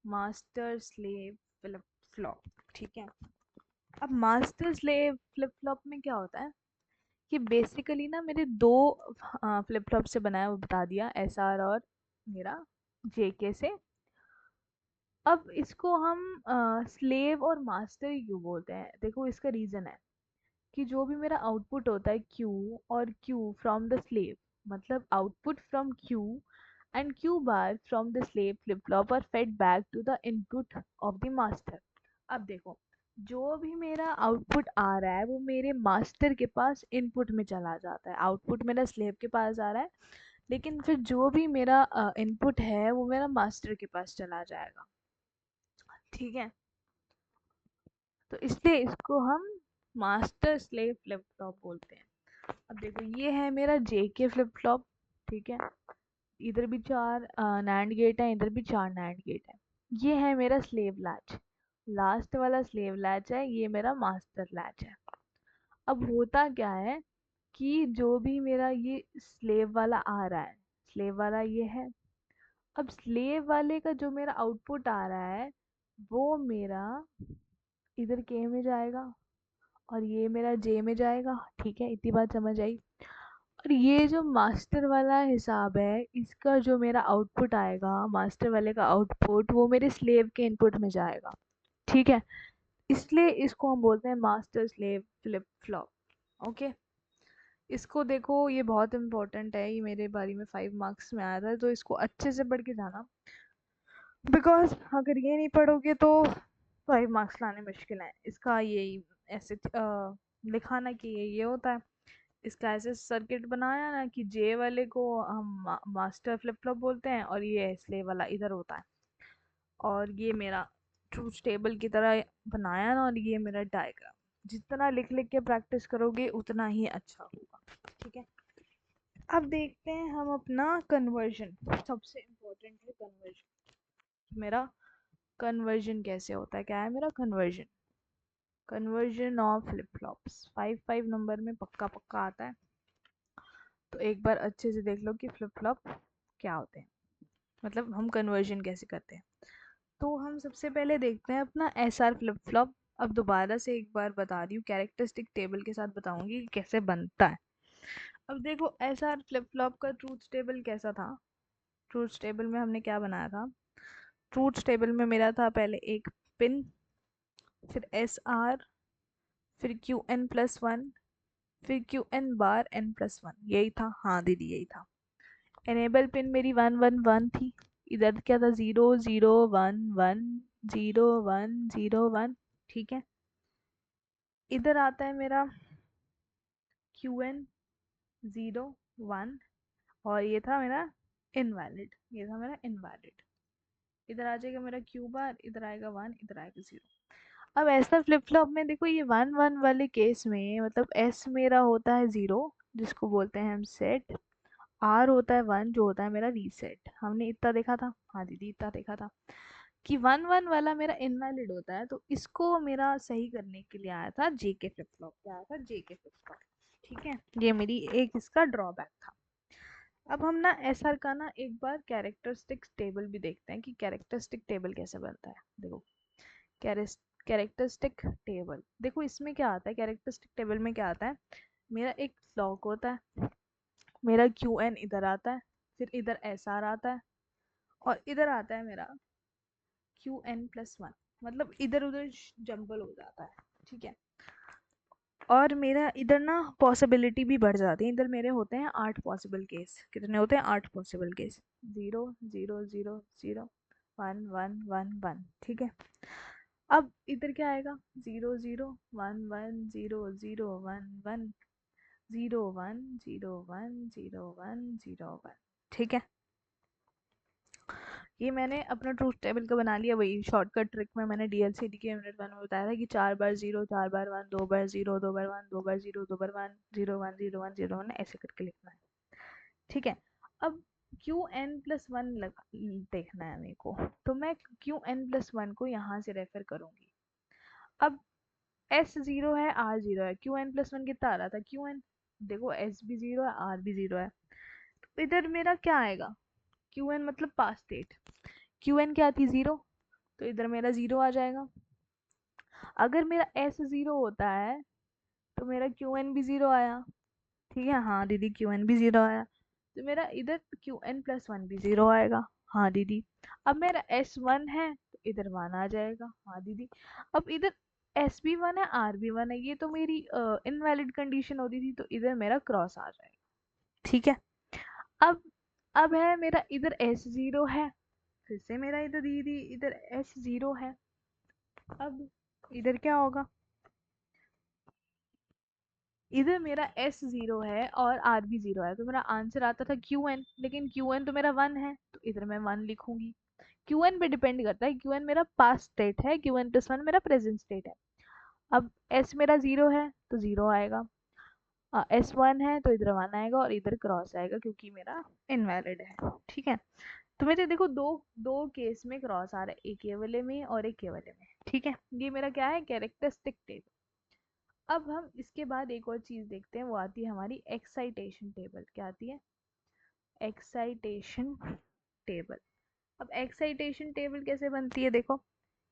[SPEAKER 1] मास्टर स्लेव फ्लिप फ्लॉप, ठीक है। अब मास्टर स्लेव फ्लिप फ्लॉप में क्या होता है कि बेसिकली ना मेरे दो फ्लिप फ्लॉप से बना है, वो बता दिया, एस आर और मेरा जेके से। अब इसको हम स्लेव और मास्टर ही क्यों बोलते हैं, देखो इसका रीज़न है कि जो भी मेरा आउटपुट होता है क्यू और क्यू फ्रॉम द स्लेव, मतलब output from Q and Q bar from the slave flip flop are fed back to the input of the master. अब देखो, जो भी मेरा आउटपुट आ रहा है वो मेरे मास्टर के पास इनपुट में चला जाता है। आउटपुट मेरा स्लेव के पास आ रहा है, लेकिन फिर जो भी मेरा इनपुट है वो मेरा मास्टर के पास चला जाएगा, ठीक है। तो इसलिए इसको हम मास्टर स्लेव फ्लिप फ्लॉप बोलते हैं। अब देखो ये है मेरा जेके फ्लिप फ्लॉप, ठीक है। इधर भी चार नैंड गेट है, इधर भी चार नैंड गेट है। ये है मेरा स्लेव लैच, लास्ट वाला स्लेव लैच है, ये मेरा मास्टर लैच है। अब होता क्या है कि जो भी मेरा ये स्लेव वाला आ रहा है, स्लेव वाला ये है। अब स्लेव वाले का जो मेरा आउटपुट आ रहा है वो मेरा इधर के में जाएगा और ये मेरा जे में जाएगा, ठीक है, इतनी बात समझ आई। और ये जो मास्टर वाला हिसाब है, इसका जो मेरा आउटपुट आएगा, मास्टर वाले का आउटपुट वो मेरे स्लेव के इनपुट में जाएगा, ठीक है। इसलिए इसको हम बोलते हैं master slave flip flop, okay. इसको देखो, ये बहुत इंपॉर्टेंट है, ये मेरे बारे में 5 मार्क्स में आया था, तो इसको अच्छे से पढ़ के जाना, बिकॉज अगर ये नहीं पढ़ोगे तो 5 मार्क्स लाने मुश्किल है। इसका यही ऐसे लिखाना कि ये होता है, इसका ऐसे सर्किट बनाया ना कि जे वाले को हम मास्टर फ्लिप फ्लॉप बोलते हैं और ये स्लेव वाला इधर होता है। और ये मेरा ट्रूथ टेबल की तरह बनाया ना, और ये मेरा डायग्राम। जितना लिख लिख के प्रैक्टिस करोगे उतना ही अच्छा होगा, ठीक है। अब देखते हैं हम अपना कन्वर्जन, सबसे इम्पोर्टेंट है कन्वर्जन। मेरा कन्वर्जन कैसे होता है, क्या है मेरा conversion, conversion of flip flops 5 5 number में पक्का पक्का आता है। तो एक बार अच्छे से देख लो कि फ्लिप फ्लॉप क्या होते हैं, मतलब हम कन्वर्जन कैसे करते हैं। तो हम सबसे पहले देखते हैं अपना एस आर फ्लिप फ्लॉप। अब दोबारा से एक बार बता रही हूँ, कैरेक्टरिस्टिक टेबल के साथ बताऊंगी कि कैसे बनता है। अब देखो एस आर फ्लिप फ्लॉप का ट्रूथ टेबल कैसा था। ट्रूथ टेबल में हमने क्या बनाया था, ट्रूथ टेबल में मेरा था पहले एक पिन, फिर एस आर, फिर क्यू एन प्लस वन, फिर क्यू एन बार एन प्लस वन, यही था, हाँ दीदी यही था। एनेबल पिन मेरी 1 1 1 थी, इधर क्या था 0 0 1 1 0 1 0 1, ठीक है। इधर आता है मेरा क्यू एन 0 1, और ये था मेरा इनवैलिड, ये था मेरा इनवैलिड। इधर आ जाएगा मेरा क्यू बार, इधर आएगा 1, इधर आएगा 0। अब ऐसा फ्लिप फ्लॉप में देखो, ये 1 1 वाले केस में मतलब एस मेरा होता है 0, जिसको बोलते हैं हम सेट, आर होता है 1, जो होता है मेरा रीसेट। हमने इतना देखा था, हाँ दीदी इतना देखा था कि 1 1 वाला मेरा इनवैलिड होता है, तो इसको मेरा सही करने के लिए आया था जेके फ्लिप फ्लॉप। क्या आया था, जेके फ्लिप फ्लॉप, ठीक है, ये मेरी एक इसका ड्रॉबैक था। अब हम ना एसआर का ना एक बार कैरेक्टरिस्टिक्स टेबल भी देखते हैं कि कैरेक्टरिस्टिक टेबल कैसे बनता है। देखो कैरेक्टरिस्टिक टेबल, देखो इसमें क्या आता है, कैरेक्टरिस्टिक टेबल में क्या आता है, मेरा एक लॉग होता है, मेरा क्यू एन इधर आता है, फिर इधर एस आर आता है, और इधर आता है मेरा क्यू एन प्लस वन, मतलब इधर उधर जंबल हो जाता है। ठीक है, और मेरा इधर ना पॉसिबिलिटी भी बढ़ जाती है, इधर मेरे होते हैं 8 पॉसिबल केस। कितने होते हैं? 8 पॉसिबल केस। 0 0 0 0 1 1 1 1। ठीक है, अब इधर क्या आएगा? 0 0 1 1 0 0 1 1 0 1 0 1 0 1 0 1। ठीक है, ये मैंने अपना ट्रूथ टेबल का बना लिया। वही शॉर्टकट ट्रिक में मैंने डीएलसीडी के यूनिट 1 में बताया था कि 4 बार 0, 4 बार 1, 2 बार 0, 2 बार 1, 2 बार 0, 2 बार 1, 0 1 0 1 0 1 ऐसे करके लिखना है। ठीक है, अब क्यू एन प्लस वन देखना है मेरे को, तो मैं क्यू एन प्लस वन को यहाँ से रेफर करूंगी। अब एस जीरो है, आर जीरो है, क्यू एन प्लस वन कितना आ रहा था? क्यू एन, देखो एस भी जीरो है, आर भी जीरो है, तो इधर मेरा क्या आएगा? क्यू एन मतलब पास स्टेट, क्यू एन क्या थी? जीरो, तो इधर मेरा जीरो आ जाएगा। अगर मेरा एस जीरो होता है तो मेरा क्यू एन भी जीरो आया। ठीक है, हाँ दीदी क्यू एन भी जीरो आया, तो मेरा इधर क्यू एन प्लस वन भी जीरो आएगा। हाँ दीदी, अब मेरा एस वन है तो इधर वन आ जाएगा। हाँ दीदी, अब इधर एस भी वन है, आर भी वन है, ये तो मेरी इनवैलिड कंडीशन होती थी, तो इधर मेरा क्रॉस आ जाएगा। ठीक है, अब अब है मेरा इधर एस जीरो है, फिर से मेरा इधर दीदी इधर एस जीरो है। अब इधर क्या होगा? इधर मेरा एस जीरो है और आर भी जीरो है, तो मेरा आंसर आता था क्यू एन, लेकिन क्यू एन तो मेरा वन है, तो इधर मैं वन लिखूंगी। क्यू एन पे डिपेंड करता है, क्यू एन मेरा पास्ट स्टेट है, क्यू एन प्लस वन मेरा प्रेजेंट स्टेट है। अब एस मेरा जीरो है तो जीरो आएगा, एस वन है तो इधर वन आएगा, और इधर क्रॉस आएगा क्योंकि मेरा इनवैलिड है। ठीक है, तो मेरे देखो दो दो केस में क्रॉस आ रहा है, एक ये वाले में और एक ये वाले में। ठीक है, ये मेरा क्या है? Characteristic table. अब हम इसके बाद एक और चीज देखते हैं, वो आती है हमारी एक्साइटेशन टेबल। क्या आती है? Excitation table. अब एक्साइटेशन टेबल कैसे बनती है? देखो,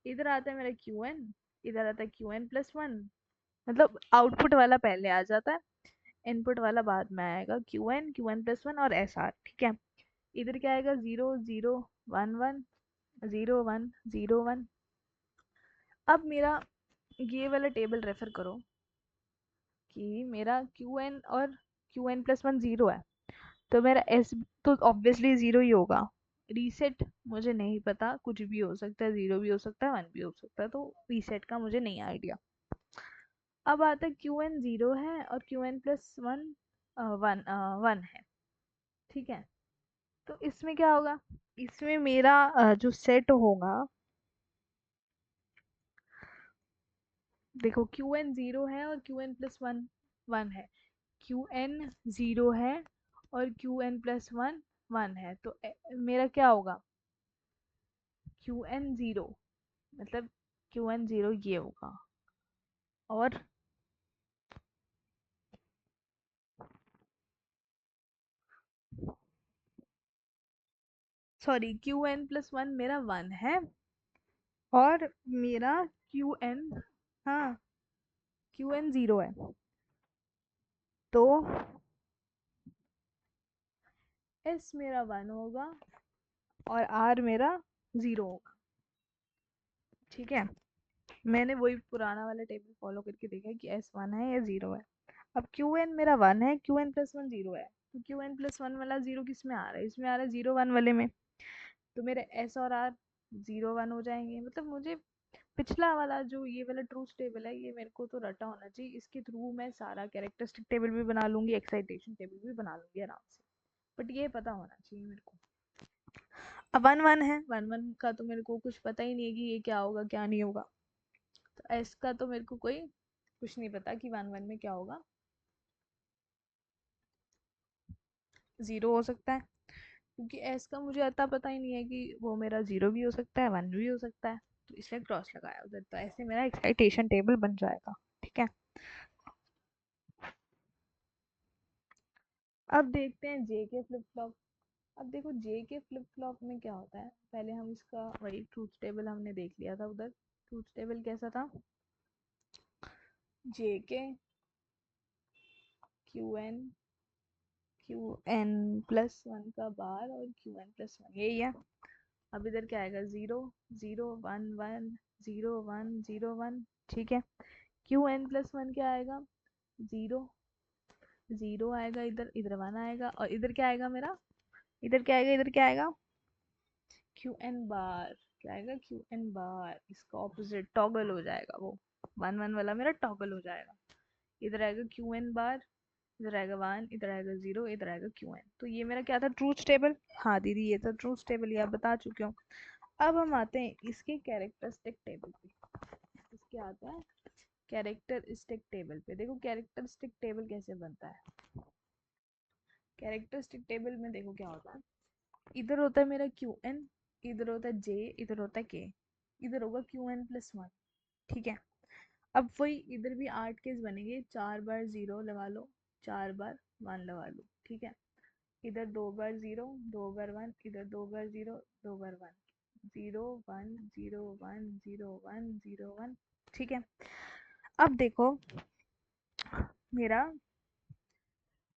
[SPEAKER 1] इधर आता है मेरा क्यू एन, इधर आता है क्यू एन प्लस वन, मतलब आउटपुट वाला पहले आ जाता है, इनपुट वाला बाद में आएगा। क्यू एन प्लस वन और एस आर। ठीक है, इधर क्या आएगा? 0 0 1 1 0 1 0 1। अब मेरा ये वाला टेबल रेफर करो कि मेरा क्यू एन और Q N plus one zero है, तो मेरा एस तो ऑब्वियसली जीरो ही होगा। रीसेट मुझे नहीं पता, कुछ भी हो सकता है, जीरो भी हो सकता है, वन भी हो सकता है, तो रीसेट का मुझे नहीं आइडिया। अब आता है क्यू एन जीरो है और Q N plus one one one है। ठीक है, तो इसमें क्या होगा? इसमें मेरा जो सेट होगा, देखो क्यू एन जीरो है और Q N plus one one है, क्यू एन जीरो है और Q N plus one one है, तो मेरा क्या होगा? क्यू एन जीरो मतलब क्यू एन जीरो ये होगा, और sorry Q N plus one मेरा वन है, और मेरा क्यू एन, हाँ क्यू एन जीरो है, तो एस मेरा वन होगा और आर मेरा जीरो होगा। ठीक है, मैंने वही पुराना वाला टेबल फॉलो करके देखा है कि एस वन है या जीरो है। अब क्यू एन मेरा वन है, Q N plus one zero है, तो क्यू एन प्लस वन वाला जीरो किस में आ रहा है? इसमें आ रहा है जीरो वन वाले में, तो मेरे एस और आर जीरो वन हो जाएंगे। मतलब मुझे पिछला वाला जो ये वाला ट्रूथ टेबल है, ये मेरे को तो रटा होना चाहिए, इसके थ्रू मैं सारा कैरेक्टरिस्टिक टेबल भी बना लूंगी, एक्साइटेशन टेबल भी बना लूंगी आराम से, बट ये पता होना चाहिए मेरे को। अब वन वन है, वन वन का तो मेरे को कुछ पता ही नहीं है कि ये क्या होगा क्या नहीं होगा, तो एस का तो मेरे को कोई कुछ नहीं पता कि वन वन में क्या होगा। जीरो हो सकता है, क्योंकि एस का मुझे अता पता ही नहीं है कि वो मेरा जीरो भी हो सकता है, वन भी हो सकता है, तो इसलिए क्रॉस लगाया उधर, तो ऐसे मेरा एक्साइटेशन टेबल बन जाएगा। ठीक है, अब देखते हैं जे के फ्लिप फ्लॉप। अब देखो जे के फ्लिप फ्लॉप में क्या होता है, पहले हम इसका वही ट्रूथ टेबल हमने देख लिया था उधर। ट्रूथ टेबल कैसा था, जे के क्यू एन का बार और क्यू एन+1 यही है। अब इधर क्या आएगा, 0 0 1 1 0 1 0 1, ठीक है। क्यू एन+1 क्या आएगा, 0 0 आएगा, इधर इधर 1 आएगा, और इधर क्या आएगा मेरा, इधर क्या आएगा, इधर क्या आएगा, क्यू एन बार। क्या आएगा, क्यू एन बार। इसका ऑपोजिट टॉगल हो जाएगा, वो 1 1 वाला मेरा टॉगल हो जाएगा। इधर आएगा क्यू एन बार, इधर आएगा 1, इधर आएगा 0, इधर आएगा क्यू एन। तो ये मेरा क्या था, ट्रूथ टेबल। हाँ दीदी ये था ट्रूथ टेबल, ये आप बता चुके हो। अब हम आते हैं इसके कैरेक्टरिस्टिक टेबल पे। इसके आता है कैरेक्टरिस्टिक टेबल पे। देखो कैरेक्टरिस्टिक टेबल कैसे बनता है। कैरेक्टरिस्टिक टेबल में देखो क्या होता है, इधर होता है मेरा क्यू एन, इधर होता है जे, इधर होता है के, इधर होगा क्यू एन+1, ठीक है। अब वही इधर भी 8 केस बनेंगे, 4 बार 0 लगा लो, 4 बार 1 लगा लो, ठीक है। इधर 2 बार 0, 2 बार 1, इधर 2 बार 0, 2 बार 1, 0 1 0 1 0 1 0 1, ठीक है। अब देखो मेरा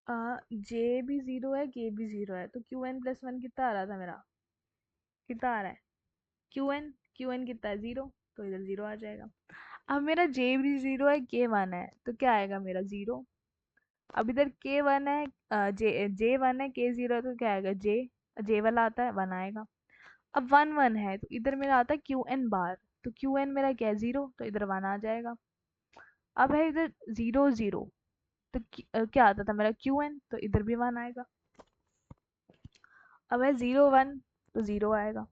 [SPEAKER 1] जे भी 0 है, के भी 0 है, तो क्यू एन+1 कितना आ रहा था मेरा, कितना आ रहा है, क्यू एन कितना है, 0, तो इधर 0 आ जाएगा। अब मेरा जे भी 0 है, के 1 है, तो क्या आएगा मेरा, 0। अब इधर के 1 है, जे 1 है, के 0 है, तो क्या आएगा, जे, जे वाला आता है 1 आएगा। अब 1 1 है, तो इधर मेरा आता है क्यू एन बार, तो क्यू एन मेरा क्या है, 0, तो इधर 1 आ जाएगा। अब है इधर 0 0, तो क्या आता था मेरा, क्यू एन, तो इधर भी 1 आएगा। अब है 0 1, तो 0 आएगा,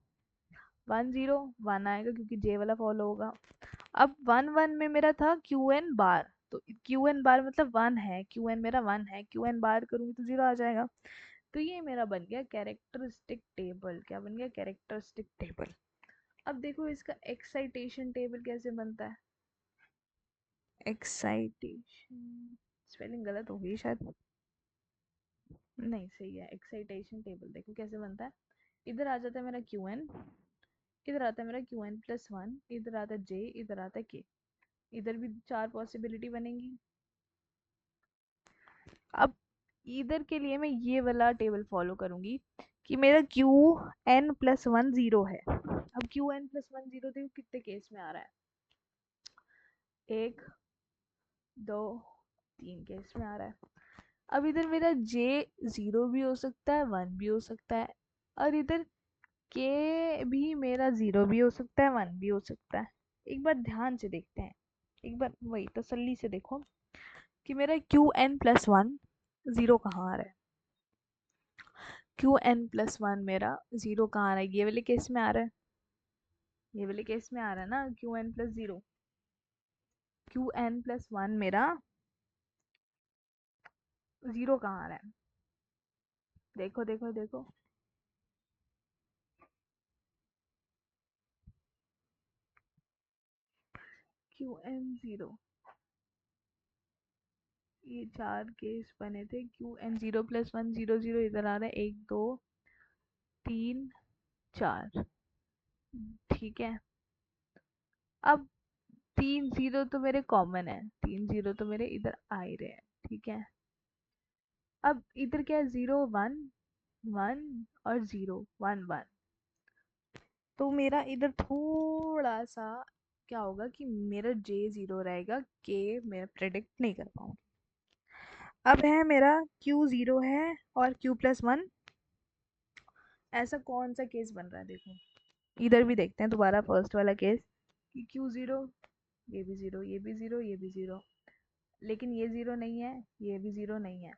[SPEAKER 1] 1 0 1 आएगा, क्योंकि जे वाला फॉलो होगा। अब 1 1 में मेरा था क्यू एन बार, तो क्यू एन बार मतलब 1 है, क्यू एन मेरा 1 है, क्यू एन बार करूँगी तो 0 आ जाएगा। तो ये मेरा बन गया कैरेक्टरिस्टिक टेबल। क्या बन गया, कैरेक्टरिस्टिक टेबल। अब देखो इसका एक्साइटेशन टेबल कैसे बनता है। एक्साइटेशन, स्पेलिंग गलत हो गई शायद, नहीं सही है। एक्साइटेशन टेबल देखो कैसे बनता है। इधर आ जाता है मेरा क्यू एन, इधर आता है मेरा क्यू एन+1, इधर आता है जे, इधर आता है के, इधर भी 4 पॉसिबिलिटी बनेंगी। अब इधर के लिए मैं ये वाला टेबल फॉलो करूंगी कि मेरा क्यू एन+1 0 है। अब क्यू एन+1 0 देखो कितने केस में आ रहा है, 1 2 3 केस में आ रहा है। अब इधर मेरा जे 0 भी हो सकता है, 1 भी हो सकता है, और इधर के भी मेरा 0 भी हो सकता है, 1 भी हो सकता है। एक बार ध्यान से देखते हैं, एक बार वही तसल्ली से देखो कि मेरा क्यू एन+1 0 कहाँ आ रहा है। क्यू एन+1 मेरा 0 कहाँ आ रहा है, ये वाले केस में आ रहा है, ये वाले केस में आ रहा है ना, क्यू एन+0। क्यू एन+1 मेरा 0 कहाँ आ रहा है, देखो देखो देखो, क्यू एन 0, ये 4 केस बने थे। क्यू एन 0+1 0 0 इधर आ रहा है, 1 2 3 4, ठीक है। अब 3 0 तो मेरे कॉमन है, 3 0 तो मेरे इधर आ ही रहे हैं, ठीक है। अब इधर क्या है, 0 1 1 और 0 1 1, तो मेरा इधर थोड़ा सा क्या होगा कि मेरा जे 0 रहेगा, के मैं प्रेडिक्ट नहीं कर पाऊंगी। अब है मेरा क्यू 0 है और क्यू+1, ऐसा कौन सा केस बन रहा है देखो, इधर भी देखते हैं दोबारा फर्स्ट वाला केस कि क्यू 0, ये भी 0, ये भी 0, ये भी 0, लेकिन ये 0 नहीं है, ये भी 0 नहीं है।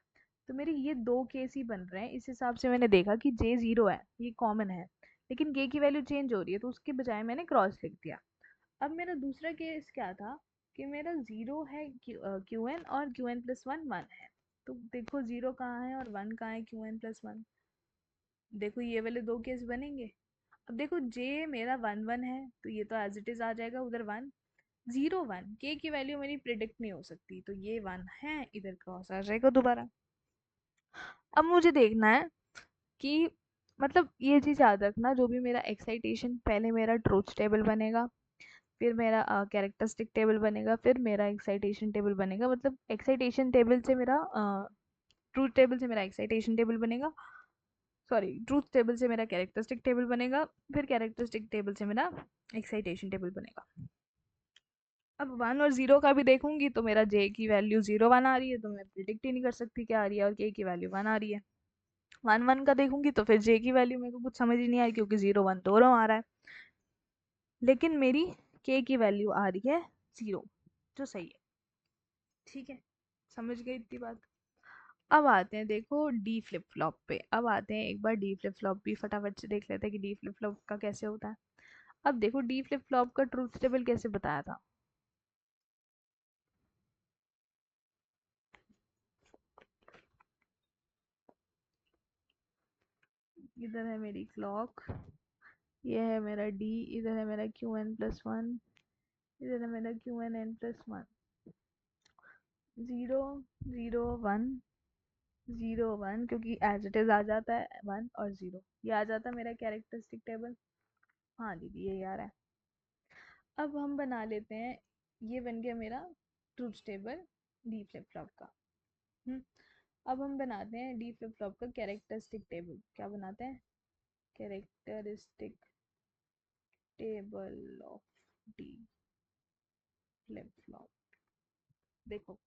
[SPEAKER 1] तो मेरे ये 2 केस ही बन रहे हैं। इस हिसाब से मैंने देखा कि जे 0 है, ये कॉमन है, लेकिन के की वैल्यू चेंज हो रही है, तो उसके बजाय मैंने क्रॉस लिख दिया। अब मेरा दूसरा केस क्या था कि मेरा 0 है क्यू एन, और क्यू एन+1 1 है। तो देखो 0 कहाँ है और 1 कहाँ है, क्यू एन+1, देखो ये वाले 2 केस बनेंगे। अब देखो जे मेरा 1 1 है, तो ये तो एज इट इज आ जाएगा उधर 1 0 1, के की वैल्यू मेरी प्रिडिक्ट नहीं हो सकती, तो ये 1 है, इधर क्रॉस आ जाएगा दोबारा। अब मुझे देखना है कि मतलब ये चीज़ याद रखना, जो भी मेरा एक्साइटेशन, पहले मेरा ट्रूथ टेबल बनेगा, फिर मेरा कैरेक्टरिस्टिक टेबल बनेगा, फिर मेरा एक्साइटेशन टेबल बनेगा। मतलब एक्साइटेशन टेबल से मेरा ट्रूथ टेबल से मेरा एक्साइटेशन टेबल बनेगा, सॉरी ट्रूथ टेबल से मेरा कैरेक्टरिस्टिक टेबल बनेगा, फिर कैरेक्टरिस्टिक टेबल से मेरा एक्साइटेशन टेबल बनेगा। अब 1 और 0 का भी देखूंगी तो मेरा जे की वैल्यू 0 1 आ रही है, तो मैं प्रिडिक्ट ही नहीं कर सकती क्या आ रही है, और के की वैल्यू 1 आ रही है। 1 1 का देखूंगी तो फिर जे की वैल्यू मेरे को कुछ समझ ही नहीं आई, क्योंकि 0 1 दोनों आ रहा है, लेकिन मेरी के की वैल्यू आ रही है 0, जो सही है। ठीक है, समझ गई इतनी बात। अब आते हैं देखो डी फ्लिप फ्लॉप पे। अब आते हैं एक बार डी फ्लिप फ्लॉप भी फटाफट से देख लेते हैं कि डी फ्लिप फ्लॉप का कैसे होता है। अब देखो डी फ्लिप फ्लॉप का ट्रूथ टेबल कैसे बताया था। इधर है मेरी क्लॉक, ये है मेरा डी, इधर है मेरा क्यू एन प्लस वन, इधर है मेरा Q N N plus one. 0 0 1 0 1, क्योंकि एज इट इज आ जाता है 1 और 0, ये आ जाता है मेरा कैरेक्टरिस्टिक टेबल। हाँ दीदी ये आ रहा है। अब हम बना लेते हैं, ये बन गया मेरा truth table D flip flop का। हम्म। अब हम बनाते हैं डी फ्लिप फ्लॉप का कैरेक्टरिस्टिक टेबल। क्या बनाते हैं? Characteristic table of D flip flop. देखो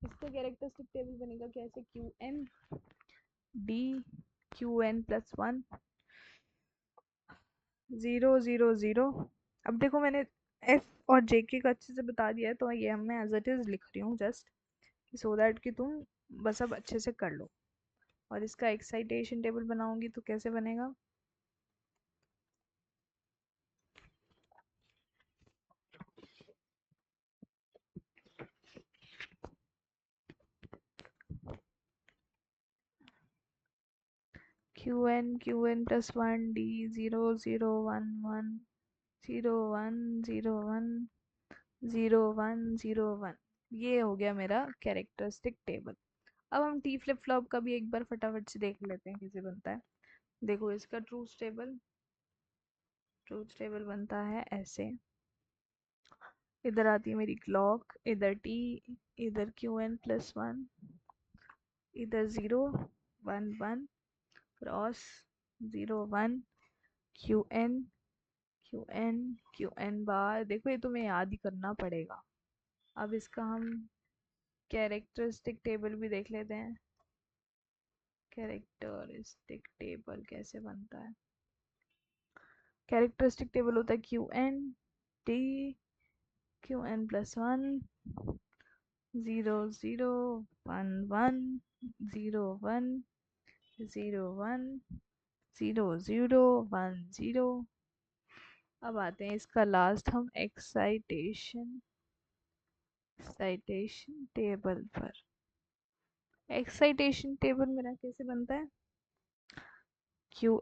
[SPEAKER 1] इसका कैरेक्टरिस्टिक टेबल बनेगा कैसे, Q N D Q N plus one 0 0 0। अब देखो मैंने एफ और जे के का अच्छे से बता दिया है, तो ये मैं एज इट इज लिख रही हूँ जस्ट, सो दैट कि तुम बस अब अच्छे से कर लो। और इसका एक्साइटेशन टेबल बनाऊंगी तो कैसे बनेगा, Q N plus one D 0 0 1 1 0 1 0 1 0 1 0 1। ये हो गया मेरा कैरेक्टरिस्टिक टेबल। अब हम टी फ्लिप फ्लॉप का भी एक बार फटाफट से देख लेते हैं कैसे बनता है। देखो इसका ट्रूथ टेबल बनता है ऐसे। इधर आती है मेरी क्लॉक, इधर टी, इधर क्यू एन प्लस वन, इधर 0 1 1 cross 0 1 Q N Q N Q N bar. देखो ये तुम्हें याद ही करना पड़ेगा। अब इसका हम कैरेक्टरिस्टिक टेबल भी देख लेते हैं। कैरेक्टरिस्टिक टेबल कैसे बनता है? कैरेक्टरिस्टिक टेबल होता है Q N T Q N plus one 0 0 1 1 0 1 0 1 0 0 1 0। अब आते हैं इसका लास्ट हम एक्साइटेशन टेबल पर। एक्साइटेशन टेबल मेरा कैसे बनता है, Q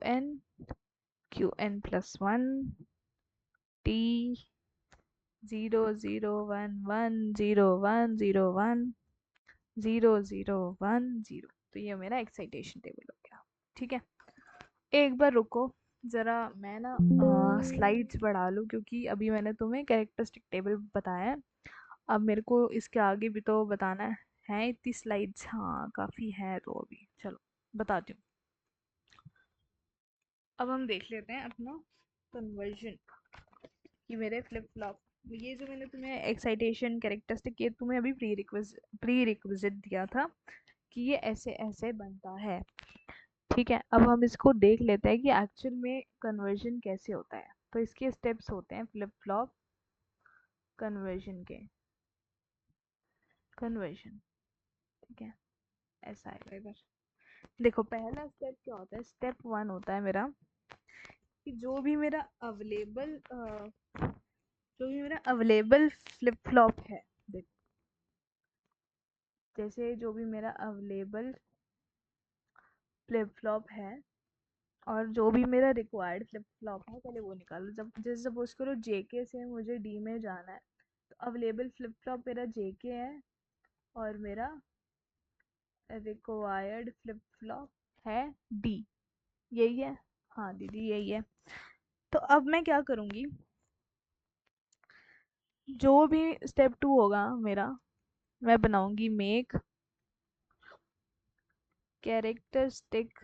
[SPEAKER 1] N plus one T 0 0 1 1 0 1 0 1 0 0 1 0। तो ये मेरा एक्साइटेशन टेबल हो गया। ठीक है, एक बार रुको ज़रा, मैं ना स्लाइड्स बढ़ा लूँ, क्योंकि अभी मैंने तुम्हें कैरेक्टरिस्टिक टेबल बताया है, अब मेरे को इसके आगे भी तो बताना है इतनी स्लाइड्स, हाँ काफ़ी है, तो अभी चलो बताती हूँ। अब हम देख लेते हैं अपना कन्वर्जन, कि मेरे फ्लिप फ्लॉप, ये जो मैंने तुम्हें एक्साइटेशन कैरेक्टरिस्टिक, ये तुम्हें अभी प्री रिक्विजिट दिया था कि ये ऐसे ऐसे बनता है। ठीक है, अब हम इसको देख लेते हैं कि एक्चुअल में कन्वर्जन कैसे होता है। तो इसके स्टेप्स होते हैं फ्लिप फ्लॉप कन्वर्जन के। कन्वर्जन, ठीक है, ऐसा आएगा इधर। देखो पहला स्टेप क्या होता है, स्टेप वन होता है मेरा कि जो भी मेरा अवेलेबल फ्लिप फ्लॉप है, देखो जैसे जो भी मेरा अवेलेबल फ्लिप फ्लॉप है और जो भी मेरा रिक्वायर्ड फ्लिप फ्लॉप है, पहले वो निकालो। जब जैसे सपोज करो जेके से मुझे डी में जाना है, तो अवेलेबल फ्लिप फ्लॉप मेरा जेके है और मेरा रिक्वायर्ड फ्लिप फ्लॉप है डी, यही है। हाँ दीदी यही है। तो अब मैं क्या करूँगी, जो भी स्टेप 2 होगा मेरा, मैं बनाऊंगी make characteristic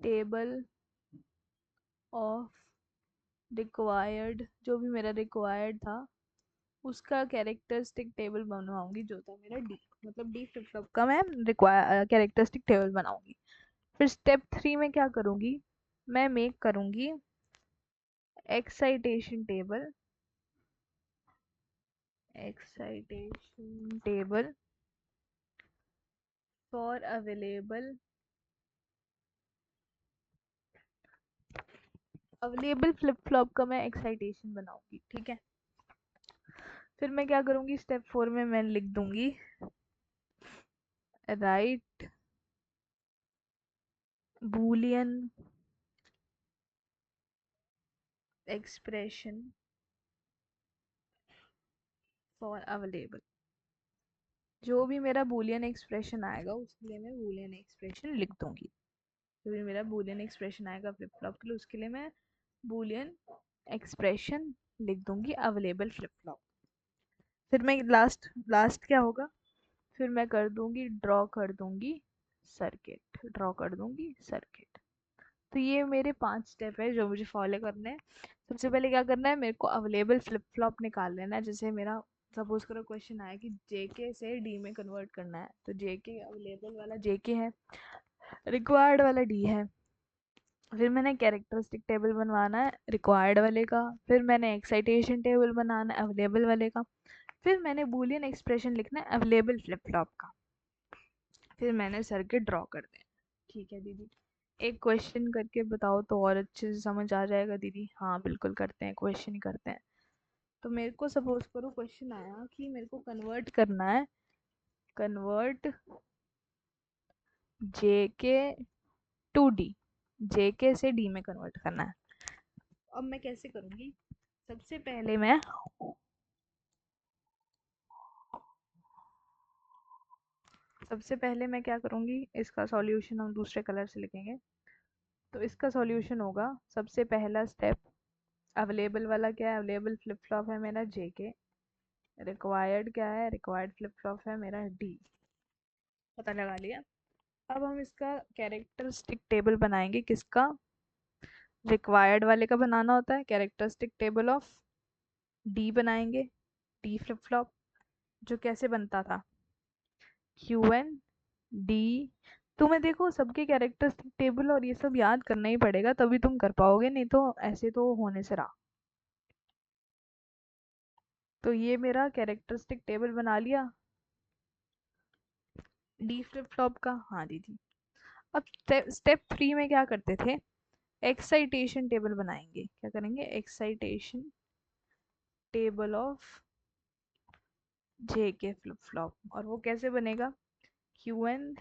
[SPEAKER 1] table of required, जो भी मेरा रिक्वायर्ड था उसका कैरेक्टरिस्टिक टेबल बनवाऊंगी, जो था मेरा डी, मतलब डी फ्लिप फ्लॉप का मैं रिक्वायर कैरेक्टरिस्टिक टेबल बनाऊंगी। फिर स्टेप 3 में क्या करूंगी, मैं मेक करूंगी excitation table for available flip flop का मैं एक्साइटेशन बनाऊंगी, ठीक है। फिर मैं क्या करूंगी, स्टेप 4 में मैं लिख दूंगी right Boolean expression for available. जो भी मेरा बूलियन एक्सप्रेशन आएगा उसके लिए मैं बूलियन एक्सप्रेशन लिख दूंगी। जो भी मेरा बूलियन एक्सप्रेशन आएगा फ्लिप फ्लॉप के लिए, उसके लिए मैं बूलियन एक्सप्रेशन लिख दूंगी अवेलेबल फ्लिप फ्लॉप। फिर मैं लास्ट लास्ट क्या होगा, फिर मैं कर दूंगी ड्रॉ कर दूंगी सर्किट। तो ये मेरे 5 स्टेप है जो मुझे फॉलो करने हैं। सबसे पहले क्या करना है, मेरे को अवेलेबल फ्लिप फ्लॉप निकाल लेना है। जैसे मेरा सपोज करो क्वेश्चन आया कि जेके से डी में कन्वर्ट करना है, तो जेके अवेलेबल वाला जेके है, रिक्वायर्ड वाला डी है। फिर मैंने कैरेक्टरिस्टिक टेबल बनवाना है रिक्वायर्ड वाले का, फिर मैंने एक्साइटेशन टेबल बनाना है अवेलेबल वाले का, फिर मैंने बूलियन एक्सप्रेशन लिखना है अवेलेबल फ्लिप फ्लॉप का, फिर मैंने सर्किट ड्रॉ कर दिया। ठीक है दीदी, एक क्वेश्चन करके बताओ तो और अच्छे से समझ आ जाएगा दीदी। हाँ बिल्कुल करते हैं, क्वेश्चन ही करते हैं। तो मेरे को सपोज करो क्वेश्चन आया कि मेरे को कन्वर्ट करना है, कन्वर्ट जेके टू डी, जेके से डी में कन्वर्ट करना है। अब मैं कैसे करूँगी, सबसे पहले मैं क्या करूँगी, इसका सॉल्यूशन हम दूसरे कलर से लिखेंगे। तो इसका सॉल्यूशन होगा, सबसे पहला स्टेप अवेलेबल वाला क्या है, अवेलेबल फ्लिप फ्लॉप है मेरा जेके, रिक्वायर्ड क्या है, रिक्वायर्ड फ्लिप फ्लॉप है मेरा डी, पता लगा लिया। अब हम इसका कैरेक्टरिस्टिक टेबल बनाएंगे, किसका, रिक्वायर्ड वाले का बनाना होता है, कैरेक्टरिस्टिक टेबल ऑफ डी बनाएंगे, डी फ्लिप फ्लॉप, जो कैसे बनता था, क्यू एन डी। तुम्हें देखो सबके कैरेक्टरिस्टिक टेबल और ये सब याद करना ही पड़ेगा, तभी तुम कर पाओगे, नहीं तो ऐसे तो होने से रहा। तो ये मेरा कैरेक्टरिस्टिक टेबल बना लिया डी फ्लिप फ्लॉप का। हाँ दीदी, अब स्टेप 3 में क्या करते थे, एक्साइटेशन टेबल बनाएंगे। क्या करेंगे, excitation table of J K flip flop, और वो कैसे बनेगा, क्यू एन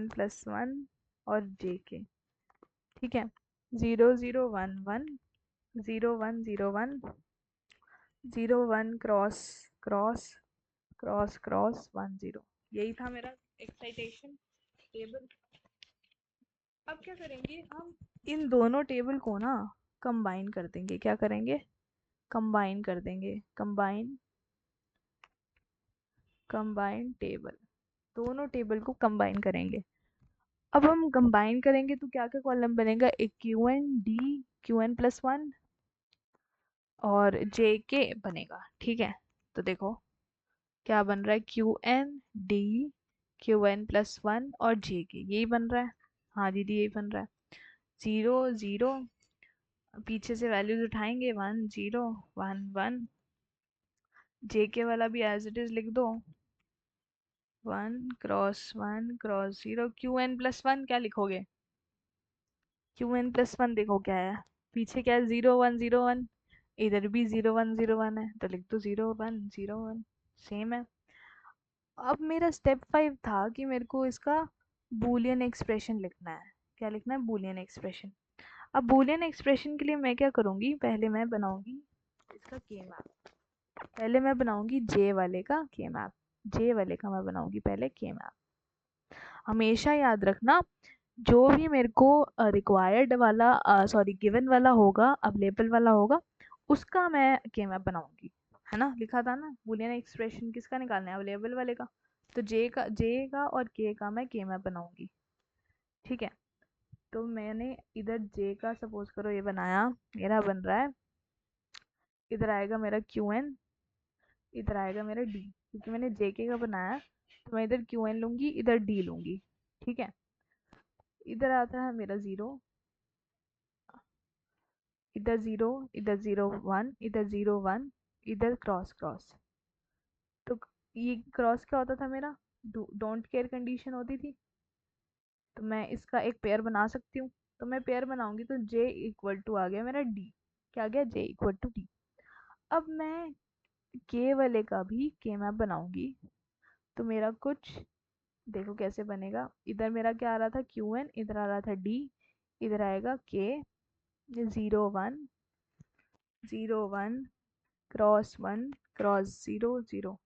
[SPEAKER 1] प्लस वन और जे के, ठीक है। 0 0 1 1, 0 1 0 1, 0 1 क्रॉस क्रॉस क्रॉस क्रॉस 1 0, यही था मेरा एक्साइटेशन टेबल। अब क्या करेंगे हम, इन दोनों टेबल को ना कंबाइन कर देंगे। क्या करेंगे, कंबाइन कर देंगे, कंबाइन टेबल, दोनों टेबल को कंबाइन करेंगे। अब हम कंबाइन करेंगे तो क्या क्या कॉलम बनेगा, एक Q N D, Q N plus one और जे के बनेगा, ठीक है। तो देखो क्या बन रहा है, Q N D, Q N plus one और जे के, यही बन रहा है। हाँ दीदी यही बन रहा है। 0 0, पीछे से वैल्यूज उठाएंगे, 1 0 1 1, जेके वाला भी एज इट इज लिख दो, 1 cross 1 cross 0, Q N plus one क्या लिखोगे, क्यू एन प्लस वन देखो क्या है, पीछे क्या है, 0 1 0 1, इधर भी 0 1 0 1 है, तो लिख दो 0 1 0 1, सेम है। अब मेरा स्टेप 5 था कि मेरे को इसका बूलियन एक्सप्रेशन लिखना है। क्या लिखना है, बूलियन एक्सप्रेशन। अब बूलियन एक्सप्रेशन के लिए मैं क्या करूँगी, पहले मैं बनाऊंगी इसका के मैप। पहले मैं बनाऊंगी जे वाले का के मैप, जे वाले का मैं बनाऊंगी पहले के मैप। हमेशा याद रखना, जो भी मेरे को रिक्वायर्ड वाला सॉरी गिवन वाला होगा, अवेलेबल वाला होगा, उसका मैं के मैप बनाऊंगी, है ना। लिखा था ना बूलियन एक्सप्रेशन किसका निकालना है, अवेलेबल वाले का। तो जे का और के का मैं के मैप बनाऊंगी, ठीक है। तो मैंने इधर जे का सपोज करो ये बनाया, मेरा बन रहा है, इधर आएगा मेरा क्यू एन, इधर आएगा मेरा डी, क्योंकि मैंने जे के का बनाया तो मैं इधर क्यू एन लूंगी, इधर डी लूंगी, ठीक है। इधर आता है मेरा ज़ीरो, इधर ज़ीरो, इधर ज़ीरो वन, इधर ज़ीरो वन, इधर क्रॉस क्रॉस। तो ये क्रॉस क्या होता था मेरा, डोंट केयर कंडीशन होती थी। तो मैं इसका एक पेयर बना सकती हूँ, तो मैं पेयर बनाऊंगी तो जे इक्वल टू आ गया मेरा डी, क्या आ गया, जे इक्वल टू डी। अब मैं के वाले का भी के मैप बनाऊंगी, तो मेरा कुछ देखो कैसे बनेगा। इधर मेरा क्या आ रहा था, क्यू एन, इधर आ रहा था डी, इधर आएगा के, zero one, zero one, cross one, cross zero zero.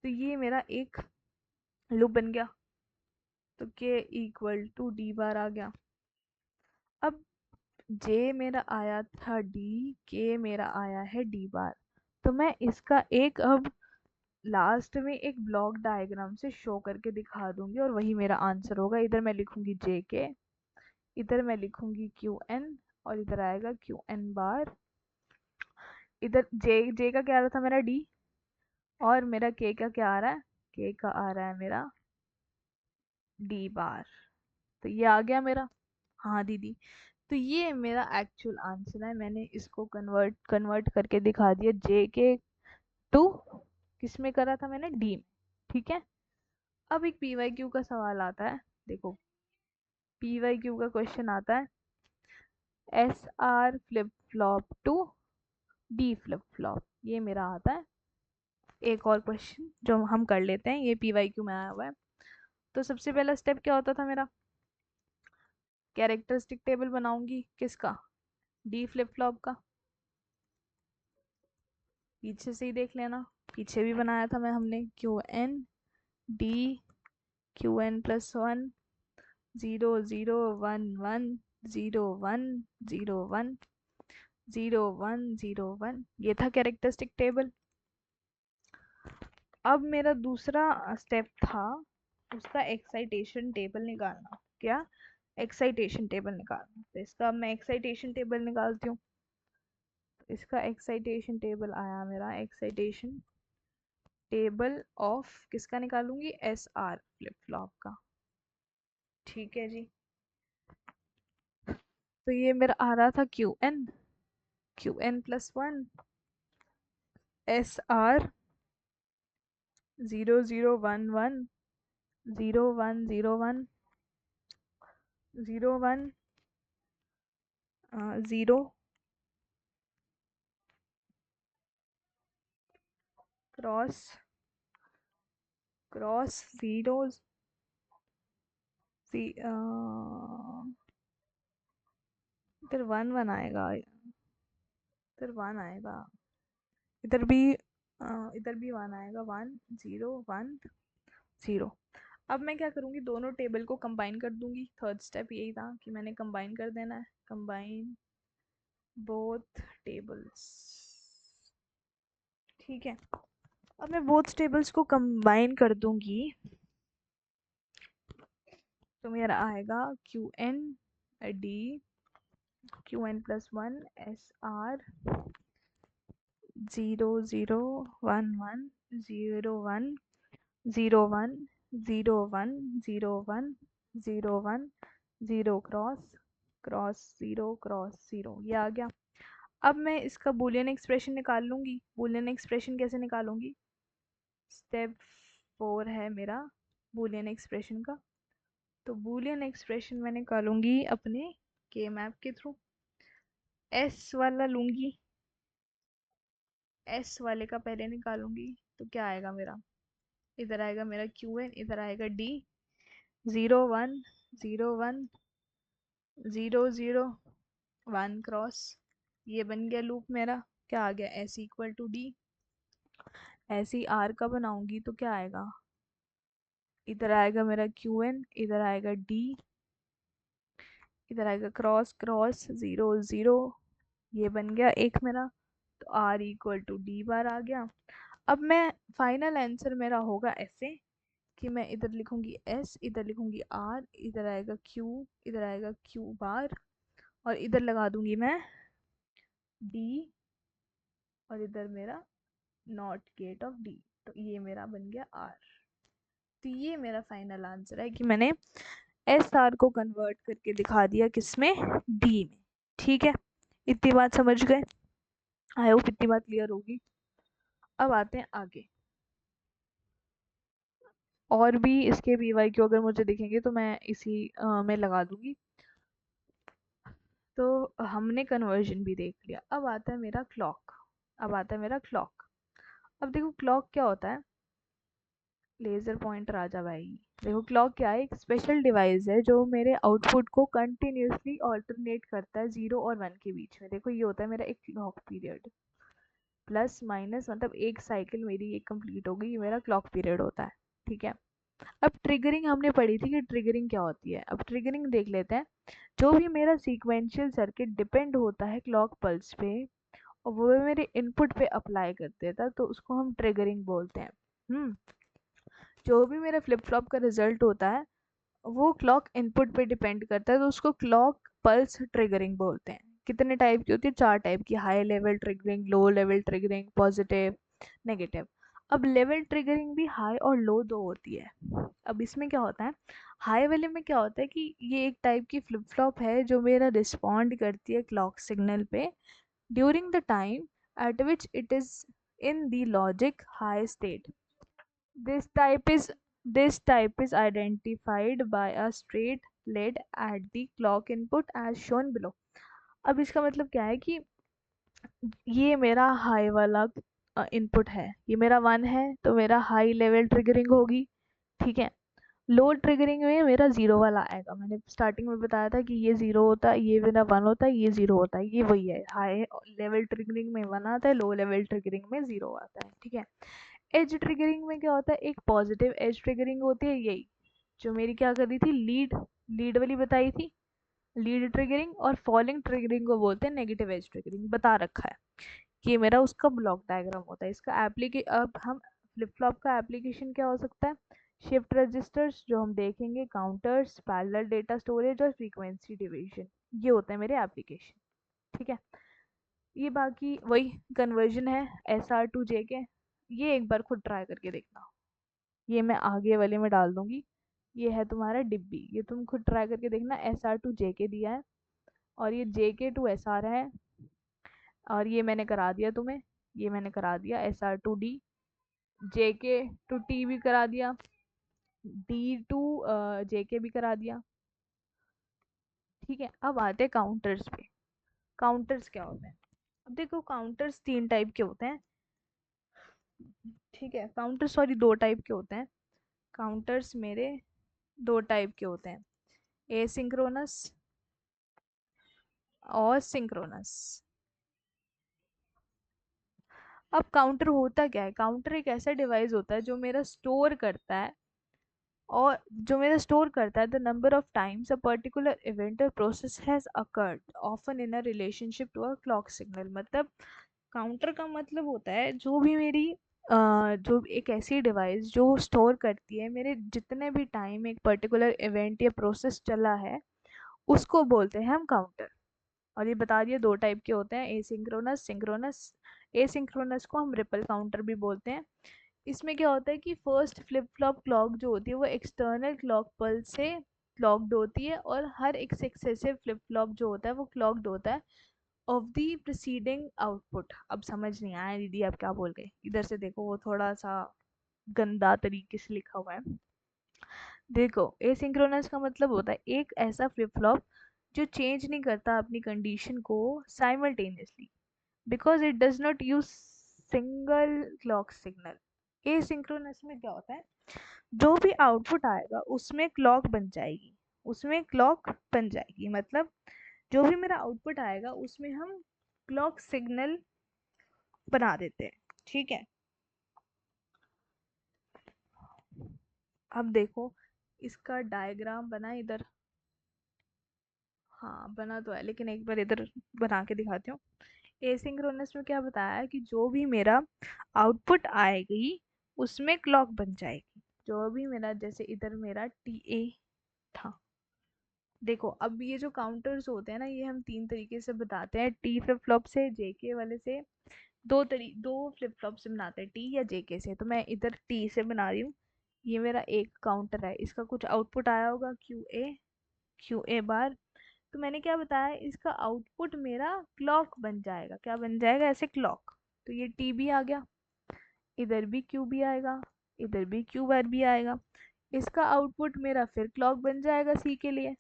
[SPEAKER 1] तो ये मेरा एक लूप बन गया, तो के इक्वल टू डी बार आ गया। अब जे मेरा आया था डी, के मेरा आया है डी बार, तो मैं इसका एक अब लास्ट में एक ब्लॉक डायग्राम से शो करके दिखा दूंगी और वही मेरा आंसर होगा। इधर मैं लिखूंगी जे के, इधर मैं लिखूंगी क्यू एन, और इधर आएगा क्यू एन बार। इधर जे जे का क्या आ रहा था मेरा डी, और मेरा के का क्या आ रहा है, के का आ रहा है मेरा डी बार। तो ये आ गया मेरा, हाँ दीदी। तो ये मेरा एक्चुअल आंसर है, मैंने इसको कन्वर्ट कन्वर्ट करके दिखा दिया, जे के टू किस में करा था मैंने, डी में, ठीक है। अब एक पी वाई क्यू का सवाल आता है, देखो पी वाई क्यू का क्वेश्चन आता है, S R flip flop to D flip flop, ये मेरा आता है। एक और क्वेश्चन जो हम कर लेते हैं, ये पी वाई क्यू में आया हुआ है। तो सबसे पहला स्टेप क्या होता था मेरा, कैरेक्टरिस्टिक टेबल बनाऊंगी किसका, डी फ्लिप फ्लॉप का। पीछे से ही देख लेना, पीछे भी बनाया था मैं, हमने Q N D, Q N plus one, zero zero one one, zero one, zero one, zero one, zero one, ये था कैरेक्टरिस्टिक टेबल। अब मेरा दूसरा स्टेप था उसका एक्साइटेशन टेबल निकालना, क्या, एक्साइटेशन टेबल निकालना। तो इसका अब मैं एक्साइटेशन टेबल निकालती हूँ। इसका एक्साइटेशन टेबल आया मेरा, एक्साइटेशन टेबल ऑफ किसका निकालूंगी, एस आर फ्लिप फ्लॉप का, ठीक है जी। तो ये मेरा आ रहा था Q N, Q N plus one, S R zero zero one one, zero one zero one, zero one zero, cross cross zero, इधर वन वन आएगा, इधर वन आएगा, इधर भी इधर भी वन आएगा, वन ज़ीरो वन ज़ीरो। अब मैं क्या करूँगी, दोनों टेबल को कंबाइन कर दूंगी। थर्ड स्टेप यही था कि मैंने कंबाइन कर देना है, कंबाइन बोथ टेबल्स, ठीक है। अब मैं बोथ टेबल्स को कंबाइन कर दूंगी, तो मेरा आएगा Q N D, Q N plus one, S R zero zero one one, zero one, zero one, zero one, zero one, zero one, zero cross cross zero cross zero, ये आ गया। अब मैं इसका बूलियन एक्सप्रेशन निकाल लूँगी। Boolean expression कैसे निकालूंगी, step 4 है मेरा बूलियन एक्सप्रेशन का। तो बूलियन एक्सप्रेशन मैं निकालूंगी अपने के मैप के थ्रू, एस वाला लूंगी, एस वाले का पहले निकालूंगी। तो क्या आएगा मेरा, इधर आएगा मेरा क्यू एन, इधर आएगा D, zero one, zero one, zero zero, one cross, ये बन गया लूप मेरा। क्या आ गया, एस इक्वल टू डी, ऐसे ही आर का बनाऊंगी तो क्या आएगा, इधर आएगा मेरा क्यू एन, इधर आएगा डी, इधर आएगा क्रॉस क्रॉस, ज़ीरो ज़ीरो, ये बन गया एक मेरा। तो R equal to D bar आ गया। अब मैं फाइनल आंसर मेरा होगा ऐसे कि मैं इधर लिखूंगी एस, इधर लिखूंगी आर, इधर आएगा क्यू, इधर आएगा क्यू बार, और इधर लगा दूंगी मैं डी, और इधर मेरा नॉट गेट ऑफ डी। तो ये मेरा बन गया आर। तो ये मेरा फाइनल आंसर है कि मैंने एस आर को कन्वर्ट करके दिखा दिया किसमें, डी में। ठीक है, इतनी बात समझ गए, आई होप इतनी बात क्लियर होगी। अब आते हैं आगे, और भी इसके पीवाईक्यू अगर मुझे दिखेंगे तो मैं इसी में लगा दूंगी। तो हमने कन्वर्जन भी देख लिया, अब आता है मेरा क्लॉक। अब आता है मेरा क्लॉक। अब देखो क्लॉक क्या होता है, लेज़र पॉइंटर आजा भाई। देखो क्लॉक क्या है, एक स्पेशल डिवाइस है जो मेरे आउटपुट को कंटिन्यूसली ऑल्टरनेट करता है 0 और 1 के बीच में। देखो ये होता है मेरा एक क्लॉक पीरियड, प्लस माइनस मतलब एक साइकिल मेरी ये कंप्लीट हो गई, ये मेरा क्लॉक पीरियड होता है। ठीक है, अब ट्रिगरिंग हमने पढ़ी थी कि ट्रिगरिंग क्या होती है। अब ट्रिगरिंग देख लेते हैं। जो भी मेरा सीक्वेंशियल सर्किट डिपेंड होता है क्लॉक पल्स पे और वो मेरे इनपुट पे अप्लाई कर देता है तो उसको हम ट्रिगरिंग बोलते हैं। जो भी मेरा फ्लिप फ्लॉप का रिजल्ट होता है वो क्लॉक इनपुट पे डिपेंड करता है तो उसको क्लॉक पल्स ट्रिगरिंग बोलते हैं। कितने टाइप की होती है, 4 टाइप की, high level triggering, low level triggering, positive, negative. अब लेवल ट्रिगरिंग भी हाई और लो दो होती है। अब इसमें क्या होता है, हाई वाले में क्या होता है कि ये एक टाइप की फ्लिप फ्लॉप है जो मेरा रिस्पॉन्ड करती है क्लॉक सिग्नल पे during the time eight which it is in the logic high state. This type is this type is identified by a straight lead at the clock input as shown below। अब इसका मतलब क्या है कि ये मेरा high वाला input है, ये मेरा 1 है तो मेरा हाई लेवल ट्रिगरिंग होगी। ठीक है, लो ट्रिगरिंग में मेरा 0 वाला आएगा। मैंने स्टार्टिंग में बताया था कि ये 0 होता है, ये मेरा 1 होता है, ये 0 होता है, ये वही है। हाई लेवल ट्रिगरिंग में 1 आता है, लो लेवल ट्रिगरिंग में 0 आता है। ठीक है, एज ट्रिगरिंग में क्या होता है, एक पॉजिटिव एज ट्रिगरिंग होती है, यही जो मेरी क्या कर रही थी, लीड लीड वाली बताई थी, लीड ट्रिगरिंग। और फॉलिंग ट्रिगरिंग को बोलते हैं नेगेटिव एज ट्रिगरिंग, बता रखा है। ये मेरा उसका ब्लॉक डायग्राम होता है इसका अब हम फ्लिप फ्लॉप का एप्लीकेशन क्या हो सकता है, शिफ्ट रजिस्टर्स जो हम देखेंगे, काउंटर्स, पैरेलल डेटा स्टोरेज और फ्रीक्वेंसी डिवीजन, ये होते हैं मेरे एप्लीकेशन। ठीक है, ये बाकी वही कन्वर्जन है एस आर टू जे के। ये एक बार खुद ट्राई करके देखना, ये मैं आगे वाले में डाल दूंगी। ये है तुम्हारा डिब्बी, ये तुम खुद ट्राई करके देखना, एस आर टू जे के दिया है और ये जे के टू एस आर है, और ये मैंने करा दिया तुम्हें, ये मैंने करा दिया एस आर टू डी, जे के टू टी भी करा दिया, डी टू जे के भी करा दिया। ठीक है, अब आते हैं काउंटर्स पे। काउंटर्स क्या होते हैं, अब देखो काउंटर्स 3 टाइप के होते हैं। ठीक है, काउंटर सॉरी 2 टाइप के होते हैं। काउंटर्स मेरे 2 टाइप के होते हैं, एसिंक्रोनस और सिंक्रोनस। अब काउंटर होता क्या है, काउंटर एक ऐसा डिवाइस होता है जो मेरा स्टोर करता है, और जो मेरा स्टोर करता है the number of times a particular event और process has occurred often in a relationship to a clock signal. मतलब काउंटर का मतलब होता है जो भी मेरी जो एक ऐसी डिवाइस जो स्टोर करती है मेरे जितने भी टाइम एक पर्टिकुलर इवेंट या प्रोसेस चला है, उसको बोलते हैं हम काउंटर। और ये बता दिए 2 टाइप के होते हैं, एसिंक्रोनस, सिंक्रोनस। एसिंक्रोनस को हम रिपल काउंटर भी बोलते हैं। इसमें क्या होता है कि फर्स्ट फ्लिप फ्लॉप क्लॉक जो होती है वो एक्सटर्नल क्लॉक पल्स से क्लॉक्ड होती है, और हर एक सक्सेसिव फ्लिप फ्लॉप जो होता है वो क्लॉक्ड होता है ऑफ द प्रीसीडिंग आउटपुट। अब समझ नहीं आया दीदी आप क्या बोल गए, इधर से देखो, वो थोड़ा सा गंदा तरीके से लिखा हुआ है। देखो एसिंक्रोनस का मतलब होता है एक ऐसा फ्लिप फ्लॉप जो चेंज नहीं करता अपनी कंडीशन को simultaneously, because it does not use single clock signal. Asynchronous में क्या होता है, जो भी आउटपुट आएगा उसमें क्लॉक बन जाएगी, उसमें क्लॉक बन जाएगी, मतलब जो भी मेरा आउटपुट आएगा उसमें हम क्लॉक सिग्नल बना देते हैं। ठीक है, अब देखो इसका डायग्राम बना इधर, हाँ बना तो है, लेकिन एक बार इधर बना के दिखाती हूँ। एसिंक्रोनस में क्या बताया है कि जो भी मेरा आउटपुट आएगी उसमें क्लॉक बन जाएगी। जो भी मेरा, जैसे इधर मेरा टी ए था, देखो अब ये जो काउंटर्स होते हैं ना, ये हम तीन तरीके से बताते हैं, टी फ्लिप फ्लॉप से, जेके वाले से, दो फ्लिप फ्लॉप से बनाते हैं, टी या जेके से। तो मैं इधर टी से बना रही हूँ। ये मेरा एक काउंटर है, इसका कुछ आउटपुट आया होगा क्यू ए बार। तो मैंने क्या बताया, इसका आउटपुट मेरा क्लॉक बन जाएगा। क्या बन जाएगा? ऐसे क्लॉक। तो ये टी भी आ गया, इधर भी क्यू भी आएगा, इधर भी क्यू बार भी आएगा। इसका आउटपुट मेरा फिर क्लॉक बन जाएगा सी के लिए।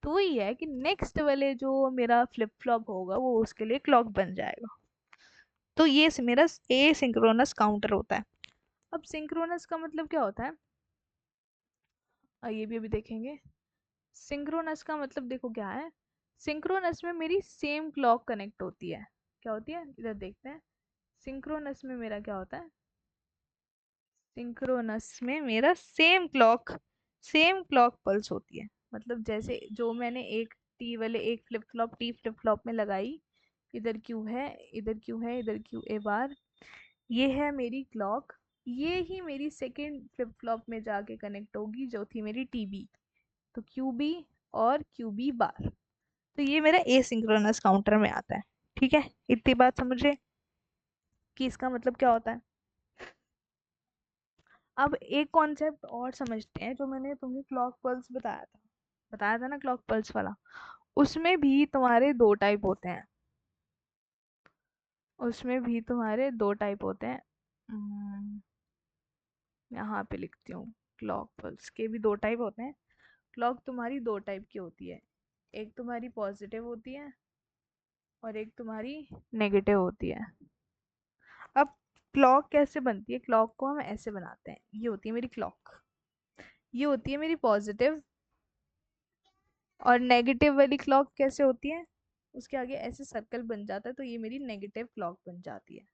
[SPEAKER 1] तो वही है कि नेक्स्ट वाले जो मेरा फ्लिप फ्लॉप होगा वो उसके लिए क्लॉक बन जाएगा। तो ये मेरा ए सिंक्रोनस काउंटर होता है। अब सिंक्रोनस का मतलब क्या होता है, ये भी अभी देखेंगे। सिंक्रोनस का मतलब देखो क्या है, सिंक्रोनस में मेरी सेम क्लॉक कनेक्ट होती है। क्या होती है, इधर देखते हैं। सिंक्रोनस में मेरा क्या होता है, सिंक्रोनस में मेरा सेम क्लॉक पल्स होती है। मतलब जैसे जो मैंने एक टी वाले एक flip flop T flip flop में लगाई, इधर क्यू है, इधर क्यू है, इधर क्यू ए बार, ये है मेरी क्लॉक। ये ही मेरी सेकेंड फ्लिप फ्लॉप में जाके कनेक्ट होगी जो थी मेरी टीबी। तो क्यू बी और क्यू बी बार। तो ये मेरा एसिंक्रोनस काउंटर में आता है। ठीक है, इतनी बात समझे कि इसका मतलब क्या होता है। अब एक कॉन्सेप्ट और समझते हैं, जो मैंने तुम्हें क्लॉक पल्स बताया था ना, क्लॉक पल्स वाला। उसमें भी तुम्हारे दो टाइप होते हैं, उसमें भी तुम्हारे दो टाइप होते हैं। यहाँ पे लिखती हूँ, क्लॉक पल्स के भी दो टाइप होते हैं। क्लॉक तुम्हारी दो टाइप की होती है, एक तुम्हारी पॉजिटिव होती है और एक तुम्हारी नेगेटिव होती है। अब क्लॉक कैसे बनती है, क्लॉक को हम ऐसे बनाते हैं। ये होती है मेरी क्लॉक, ये होती है मेरी पॉजिटिव। और नेगेटिव वाली क्लॉक कैसे होती है, उसके आगे ऐसे सर्कल बन जाता है, तो ये मेरी नेगेटिव क्लॉक बन जाती है।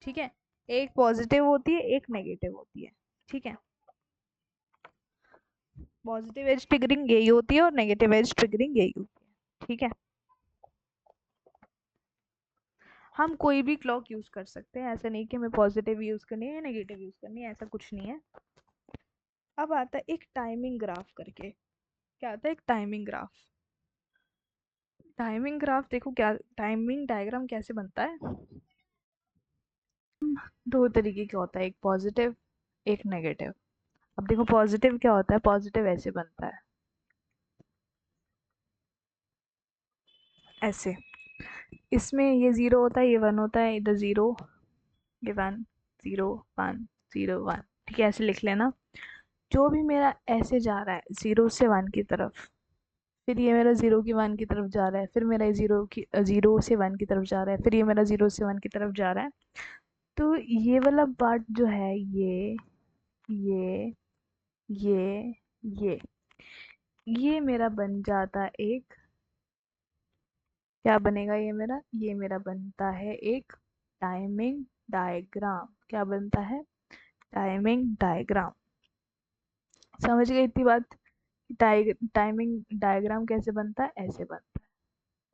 [SPEAKER 1] ठीक है, एक पॉजिटिव होती है, एक नेगेटिव होती है। ठीक है, पॉजिटिव एज ट्रिगरिंग यही होती है और नेगेटिव एज ट्रिगरिंग यही होती है। ठीक है, हम कोई भी क्लॉक यूज कर सकते हैं, ऐसा नहीं कि हमें पॉजिटिव यूज करनी है या नेगेटिव यूज करनी है, ऐसा कुछ नहीं है। अब आता है एक टाइमिंग ग्राफ करके। क्या आता है, एक टाइमिंग ग्राफ। टाइमिंग ग्राफ देखो, क्या टाइमिंग डायग्राम कैसे बनता है। दो तरीके का होता है, एक पॉजिटिव एक नेगेटिव। अब देखो पॉजिटिव क्या होता है, पॉजिटिव ऐसे बनता है, ऐसे। इसमें ये जीरो होता है, ये वन होता है, इधर जीरो, ये one, zero one, zero one. ठीक है, ऐसे लिख लेना। जो भी मेरा ऐसे जा रहा है जीरो से वन की तरफ, फिर ये मेरा जीरो की वन की तरफ जा रहा है, फिर मेरा जीरो से वन की तरफ जा रहा है, फिर ये मेरा जीरो से वन की तरफ जा रहा है। तो ये वाला पार्ट जो है, ये ये ये ये मेरा बन जाता है एक, क्या बनेगा ये मेरा बनता है एक टाइमिंग डायग्राम। क्या बनता है, टाइमिंग डायग्राम। समझ गए इतनी बात, टाइमिंग डायग्राम कैसे बनता है, ऐसे बनता है।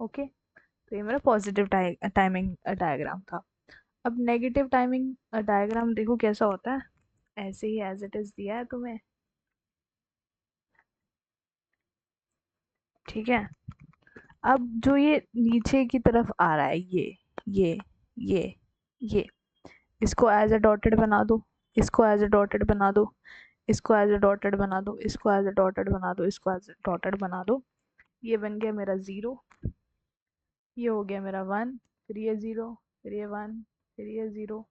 [SPEAKER 1] ओके, तो ये मेरा पॉजिटिव टाइमिंग डायग्राम था। अब नेगेटिव टाइमिंग डायग्राम देखो कैसा होता है, ऐसे ही एज इट इज दिया है तुम्हें। ठीक है, अब जो ये नीचे की तरफ आ रहा है, ये ये ये इसको एज अ डॉटेड बना दो, इसको एज अ डॉटेड बना दो, इसको एज अ डॉटेड बना दो, इसको एज अ डॉटेड बना दो, इसको एज अ डॉटेड बना दो। ये बन गया मेरा जीरो, ये हो गया मेरा वन, फिर ये जीरो, फिर ये वन, फिर ये जीरो,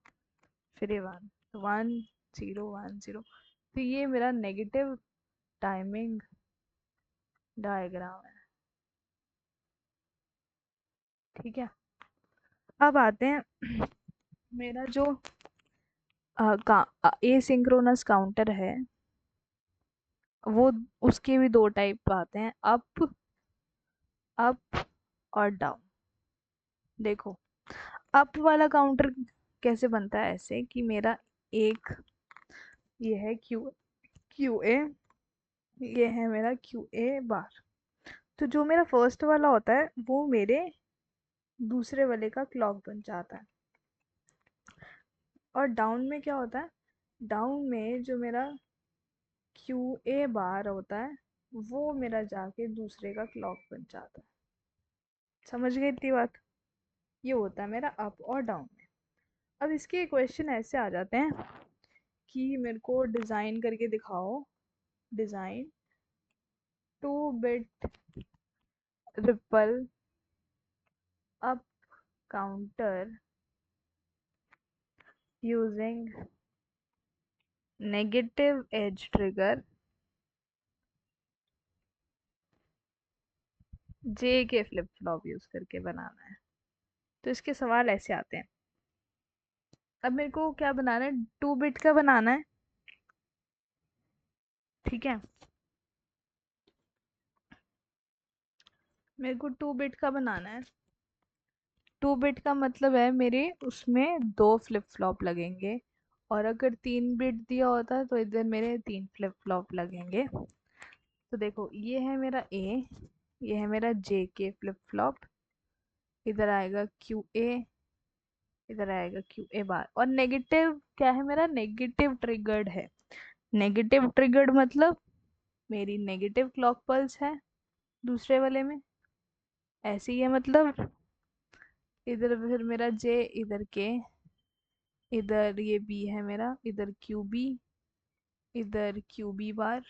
[SPEAKER 1] फिर ये one, one zero one zero. तो ये मेरा नेगेटिव टाइमिंग डायग्राम है। ठीक है, अब आते हैं मेरा जो एसिंक्रोनस काउंटर है, वो उसके भी दो टाइप आते हैं, अप अप और डाउन। देखो अप वाला काउंटर कैसे बनता है, ऐसे कि मेरा एक ये है क्यू ए, ये है मेरा क्यू ए बार। तो जो मेरा फर्स्ट वाला होता है वो मेरे दूसरे वाले का क्लॉक बन जाता है। और डाउन में क्या होता है, डाउन में जो मेरा क्यू ए बार होता है वो मेरा जाके दूसरे का क्लॉक बन जाता है। समझ गए इतनी बात? ये होता है मेरा अप और डाउन में। अब इसके क्वेश्चन ऐसे आ जाते हैं कि मेरे को डिज़ाइन करके दिखाओ, design 2 bit ripple up counter using negative edge trigger J K flip flop use करके बनाना है। तो इसके सवाल ऐसे आते हैं। अब मेरे को क्या बनाना है, 2 बिट का बनाना है, ठीक है। मेरे को 2 बिट का बनाना है। 2 बिट का मतलब है मेरे उसमें 2 फ्लिप फ्लॉप लगेंगे, और अगर 3 बिट दिया होता है तो इधर मेरे 3 फ्लिप फ्लॉप लगेंगे। तो देखो ये है मेरा ए, ये है मेरा जे के फ्लिप फ्लॉप, इधर आएगा क्यू ए, इधर आएगा क्यू ए बार। और नेगेटिव क्या है, मेरा नेगेटिव ट्रिगर्ड है। नेगेटिव ट्रिगर्ड मतलब मेरी नेगेटिव क्लॉक पल्स है दूसरे वाले में, ऐसे ही है मतलब। इधर फिर मेरा जे, इधर के, इधर ये बी है मेरा, इधर क्यू बी, इधर क्यू बी बार।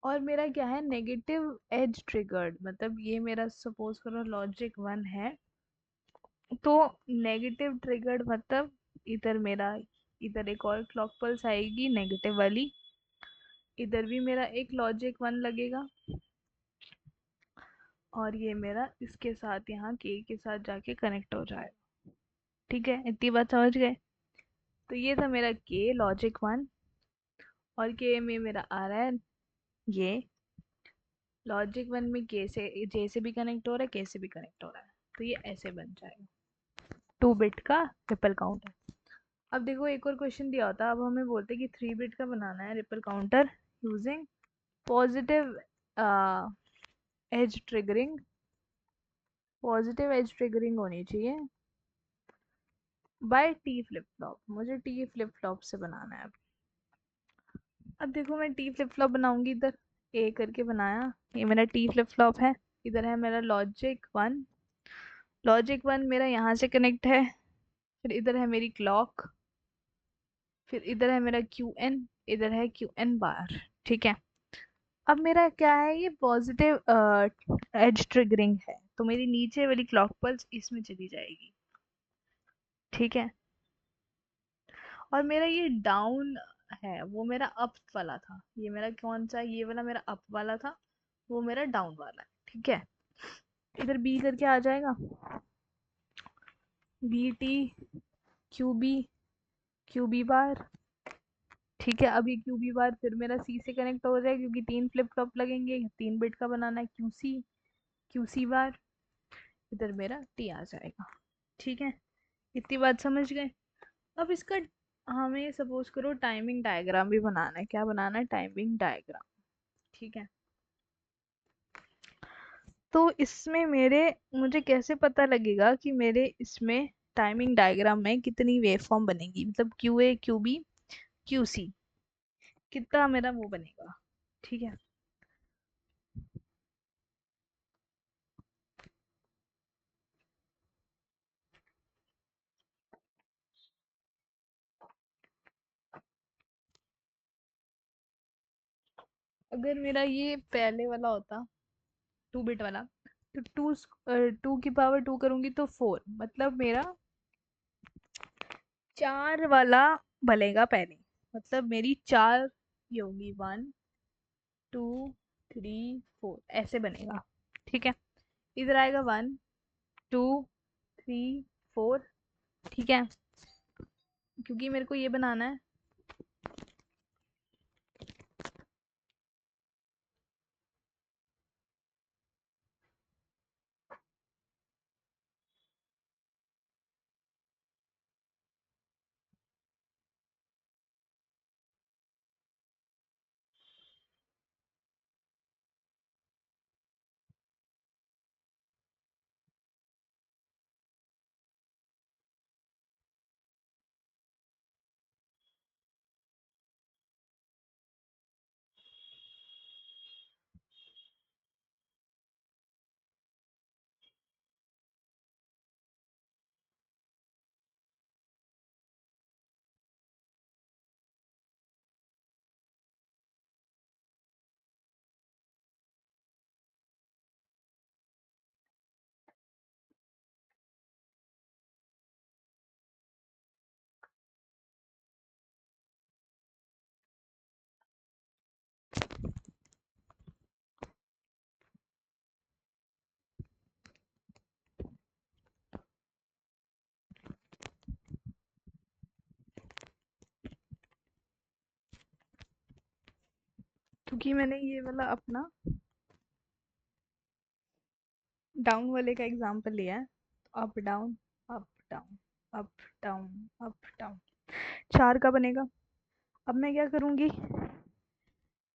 [SPEAKER 1] और मेरा क्या है, नेगेटिव एज ट्रिगर्ड मतलब ये मेरा सपोज करो लॉजिक 1 है, तो नेगेटिव ट्रिगर्ड मतलब इधर मेरा, इधर एक और क्लॉक पल्स आएगी नेगेटिव वाली, इधर भी मेरा एक लॉजिक 1 लगेगा, और ये मेरा इसके साथ यहाँ के साथ जाके कनेक्ट हो जाएगा। ठीक है, इतनी बात समझ गए? तो ये था मेरा के लॉजिक 1, और के में मेरा आ रहा है ये लॉजिक 1 में के से जे से भी कनेक्ट हो रहा है, के से भी कनेक्ट हो रहा है, तो ये ऐसे बन जाएगा 2 बिट का रिपल काउंटर। अब देखो एक और क्वेश्चन दिया होता, अब हमें बोलते कि 3 बिट का बनाना है ripple counter using positive edge triggering. Positive edge triggering होनी चाहिए बाय टी फ्लिप फ्लॉप, मुझे टी फ्लिप फ्लॉप से बनाना है। अब देखो मैं टी फ्लिप फ्लॉप बनाऊंगी, इधर ए करके बनाया, ये मेरा टी फ्लिप फ्लॉप है, इधर है मेरा लॉजिक 1। लॉजिक 1 मेरा यहाँ से कनेक्ट है, फिर इधर है मेरी क्लॉक, फिर इधर है मेरा क्यू एन, इधर है क्यू एन बार। ठीक है, अब मेरा क्या है, ये पॉजिटिव एज ट्रिगरिंग है, तो मेरी नीचे वाली क्लॉक पल्स इसमें चली जाएगी। ठीक है, और मेरा ये डाउन है वो मेरा अप वाला था, ये मेरा कौन सा, ये वाला मेरा अप वाला था, वो मेरा डाउन वाला है। ठीक है, इधर बी करके आ जाएगा, B T Q B, Q B bar. ठीक है, अब ये क्यू बी बार फिर मेरा सी से कनेक्ट हो जाएगा क्योंकि 3 फ्लिप फ्लॉप लगेंगे, 3 बिट का बनाना है, क्यू सी, क्यू सी बार, इधर मेरा टी आ जाएगा। ठीक है, इतनी बात समझ गए? अब इसका हमें सपोज करो टाइमिंग डायग्राम भी बनाना है। क्या बनाना है? Timing diagram. ठीक है, तो इसमें मेरे, मुझे कैसे पता लगेगा कि मेरे इसमें टाइमिंग डायग्राम में कितनी वेवफॉर्म बनेगी, मतलब Q A Q B Q C कितना मेरा वो बनेगा। ठीक है, अगर मेरा ये पहले वाला होता 2 बिट वाला, तो 2 की पावर 2 करूंगी तो 4, मतलब मेरा 4 वाला बनेगा पहले, मतलब मेरी 4 ये होगी 1 2 3 4 ऐसे बनेगा। ठीक है, इधर आएगा 1 2 3 4। ठीक है, क्योंकि मेरे को ये बनाना है, क्योंकि मैंने ये वाला अपना डाउन वाले का एग्जांपल लिया है। Up down, up down, up down, up down, 4 का बनेगा। अब मैं क्या करूँगी,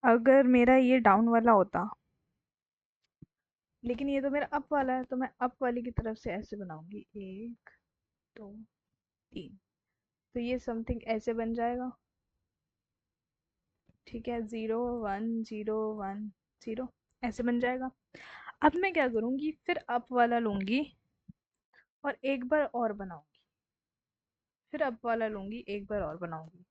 [SPEAKER 1] अगर मेरा ये डाउन वाला होता, लेकिन ये तो मेरा अप वाला है, तो मैं अप वाले की तरफ से ऐसे बनाऊंगी, 1 2 3। तो ये समथिंग ऐसे बन जाएगा। ठीक है, 0 1 0 1 0 ऐसे बन जाएगा। अब मैं क्या करूँगी, फिर अप वाला लूँगी और एक बार और बनाऊँगी, फिर अप वाला लूँगी, एक बार और बनाऊँगी।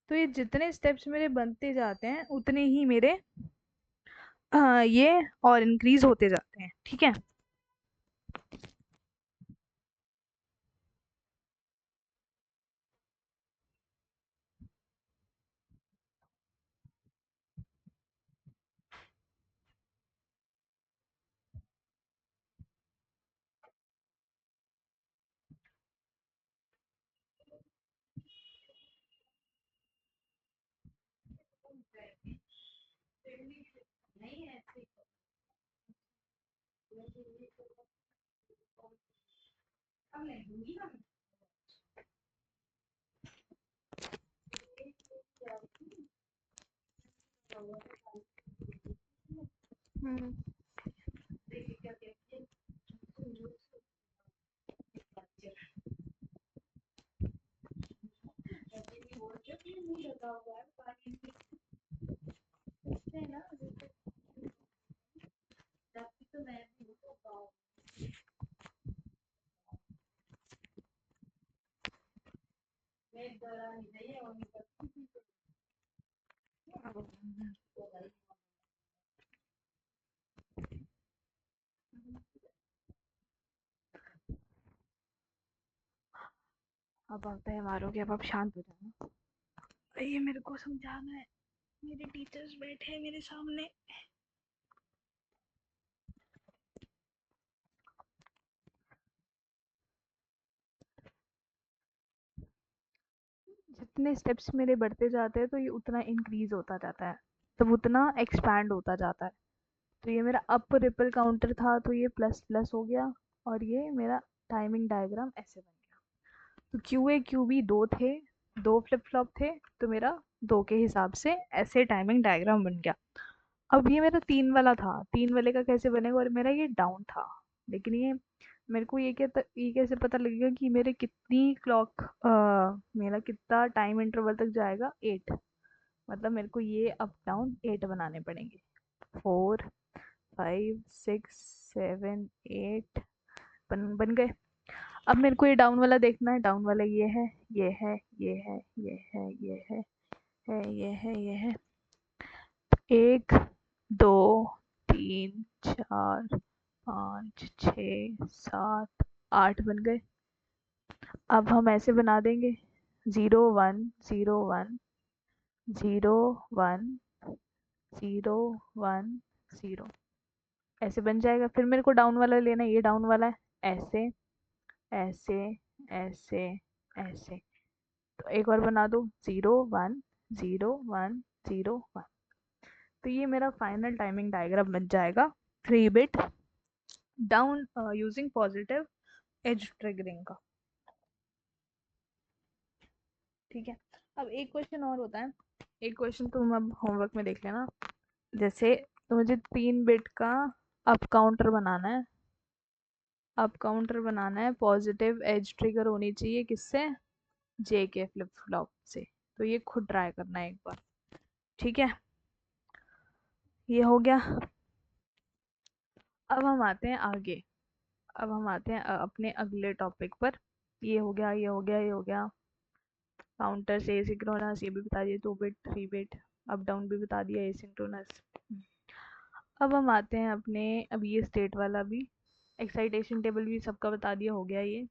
[SPEAKER 1] तो ये जितने स्टेप्स मेरे बनते जाते हैं उतने ही मेरे ये और इंक्रीज होते जाते हैं। ठीक है, हम्म, अब आप तय मारोगे, अब आप शांत हो जाना। ये मेरे को समझाना है, मेरे टीचर्स बैठे हैं मेरे सामने। जितने स्टेप्स मेरे बढ़ते जाते हैं तो ये उतना इंक्रीज होता जाता है, तब उतना एक्सपैंड होता जाता है। तो ये मेरा अप रिपल काउंटर था, तो ये प्लस प्लस हो गया, और ये मेरा टाइमिंग डायग्राम ऐसे बन गया। तो क्यू ए क्यू बी दो थे, दो फ्लिप फ्लॉप थे, तो मेरा दो के हिसाब से ऐसे टाइमिंग डायग्राम बन गया। अब ये मेरा 3 वाला था, 3 वाले का कैसे बनेगा, और मेरा ये डाउन था। लेकिन ये मेरे को ये कैसे पता लगेगा कि मेरे कितनी क्लॉक मेरा कितना टाइम इंटरवल तक जाएगा, 8। मतलब मेरे को ये अप डाउन 8 बनाने पड़ेंगे, 4 5 6 7 8 बन गए। अब मेरे को ये डाउन वाला देखना है, डाउन वाला ये है, ये है, ये है, ये है, ये है ये है, ये है। 1 2 3 4 5 6 7 8 बन गए। अब हम ऐसे बना देंगे, 0 1 0 1 0 1 0 1 0 ऐसे बन जाएगा। फिर मेरे को डाउन वाला लेना है, ये डाउन वाला है, ऐसे ऐसे ऐसे ऐसे। तो एक और बना दो, 0 1 0 1 0 1। तो ये मेरा फाइनल टाइमिंग डायग्राम बन जाएगा 3 bit down using positive edge triggering का। ठीक है, अब एक क्वेश्चन और होता है, एक क्वेश्चन तुम अब होमवर्क में देख लेना। जैसे तो मुझे 3 बिट का अप काउंटर बनाना है, अप काउंटर बनाना है, पॉजिटिव एज ट्रिगर होनी चाहिए किससे, जे के फ्लिप फ्लॉप से। तो ये खुद ट्राई करना है एक बार। ठीक है, ये हो गया। अब हम आते हैं आगे, अब हम आते हैं अपने अगले टॉपिक पर। ये हो गया, ये हो गया, ये हो गया। काउंटर से एसिंक्रोनस ये भी बता दिया, 2 बिट 3 बिट अप डाउन भी बता दिया, एसिंक्रोनस। अब हम आते हैं अपने, अब ये स्टेट वाला भी, एक्साइटेशन टेबल भी सबका बता दिया, हो गया ये।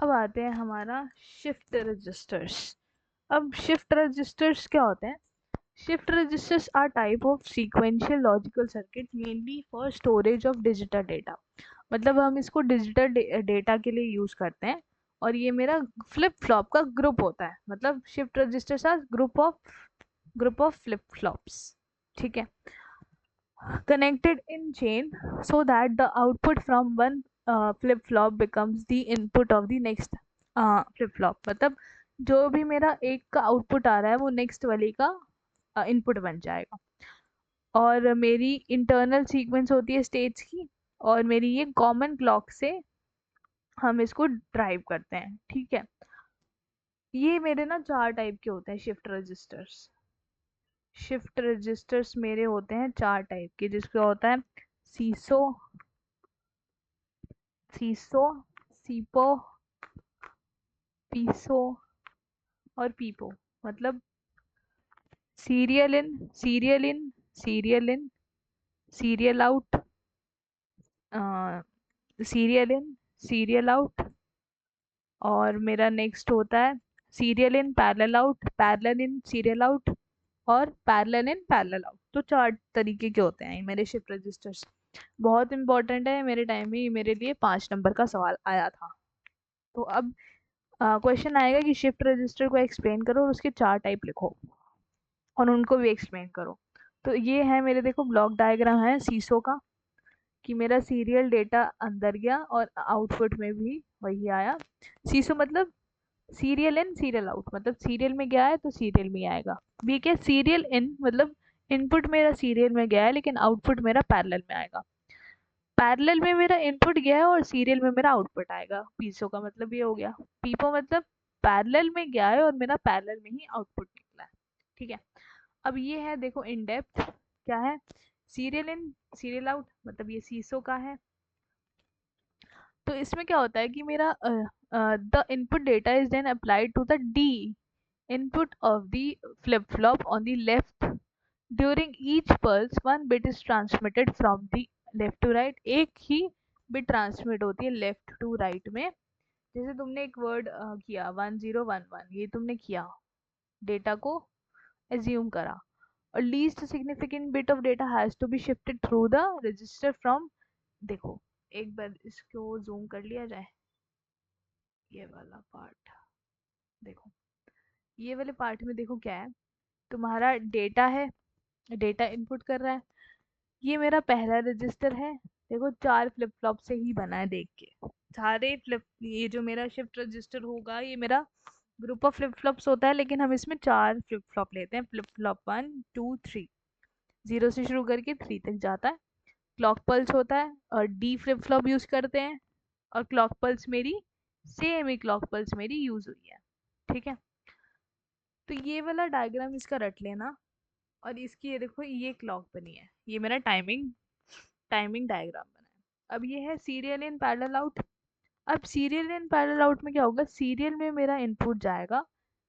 [SPEAKER 1] अब आते हैं हमारा शिफ्ट रजिस्टर्स। अब शिफ्ट रजिस्टर्स क्या होते हैं, shift registers are type of sequential logical circuit mainly for storage of digital data. मतलब हम इसको डिजिटल डेटा के लिए यूज करते हैं, और ये मेरा फ्लिप फ्लॉप का ग्रुप होता है। मतलब shift registers are group of flip flops. ठीक है, connected in chain so that the output from one flip flop becomes the input of the next flip flop। मतलब जो भी मेरा एक का आउटपुट आ रहा है वो नेक्स्ट वाले का इनपुट बन जाएगा। और मेरी इंटरनल सीक्वेंस होती है स्टेट्स की, और मेरी ये कॉमन क्लॉक से हम इसको ड्राइव करते हैं। ठीक है, ये मेरे ना चार टाइप के होते हैं शिफ्ट रजिस्टर्स। शिफ्ट रजिस्टर्स मेरे होते हैं चार टाइप के, जिसका होता है सीसो, सीसो, सीपो, पीसो और पीपो। मतलब serial in, serial in, serial in, serial out, serial in, serial out, और मेरा नेक्स्ट होता है serial in parallel out, parallel in serial out, और पैरेलल इन पैरेलल आउट। तो चार तरीके के होते हैं मेरे शिफ्ट रजिस्टर्स। बहुत इंपॉर्टेंट है, मेरे टाइम में मेरे लिए 5 नंबर का सवाल आया था। तो अब क्वेश्चन आएगा कि शिफ्ट रजिस्टर को एक्सप्लेन करो और उसके चार टाइप लिखो और उनको भी एक्सप्लेन करो। तो ये है मेरे, देखो ब्लॉक डायग्राम है सीसो का, कि मेरा सीरियल डेटा अंदर गया और आउटपुट में भी वही आया। सीसो मतलब सीरियल इन सीरियल आउट, मतलब सीरियल में गया है तो सीरियल में आएगा। बी के सीरियल इन मतलब इनपुट मेरा सीरियल में गया है लेकिन आउटपुट मेरा पैरेलल में आएगा। पैरेलल में मेरा इनपुट गया है और सीरियल में मेरा आउटपुट आएगा। पीसो का मतलब ये हो गया। पीपो मतलब पैरेलल में गया है और मेरा पैरेलल में ही आउटपुट निकला है। ठीक है, अब ये है देखो इन डेप्थ क्या है। सीरियल इन सीरियल आउट मतलब ये सीसो का है। तो इसमें क्या होता है कि मेरा the input data is then applied to the D input of the flip flop on the left. During each pulse one bit is transmitted from the left to right. एक ही बिट ट्रांसमिट होती है left to right में। जैसे तुमने एक word किया 1011, ये तुमने किया, डेटा को एज्यूम करा, और least significant bit of data has to be shifted through the register from. देखो एक बार इसको जूम कर लिया जाए, ये वाला पार्ट देखो। ये वाले पार्ट में देखो क्या है, तुम्हारा डेटा है, डेटा इनपुट कर रहा है। ये मेरा पहला रजिस्टर है, देखो 4 फ्लिप फ्लॉप से ही बना है देख के। सारे फ्लिप, ये जो मेरा शिफ्ट रजिस्टर होगा ये मेरा ग्रुप ऑफ फ्लिप फ्लॉप्स होता है, लेकिन हम इसमें 4 फ्लिप फ्लॉप लेते हैं। फ्लिप फ्लॉप 1 2 3, 0 से शुरू करके 3 तक जाता है। क्लॉक पल्स होता है और डी फ्लिप फ्लॉप यूज करते हैं, और क्लॉक पल्स मेरी सेम ही क्लॉक पल्स मेरी यूज हुई है। ठीक है, तो ये वाला डायग्राम इसका रट लेना, और इसकी ये देखो ये क्लॉक बनी है, ये मेरा टाइमिंग टाइमिंग डायग्राम बना है। अब ये है सीरियल इन पैरेलल आउट। अब सीरियल इन पैरेलल आउट में क्या होगा, सीरियल में मेरा इनपुट जाएगा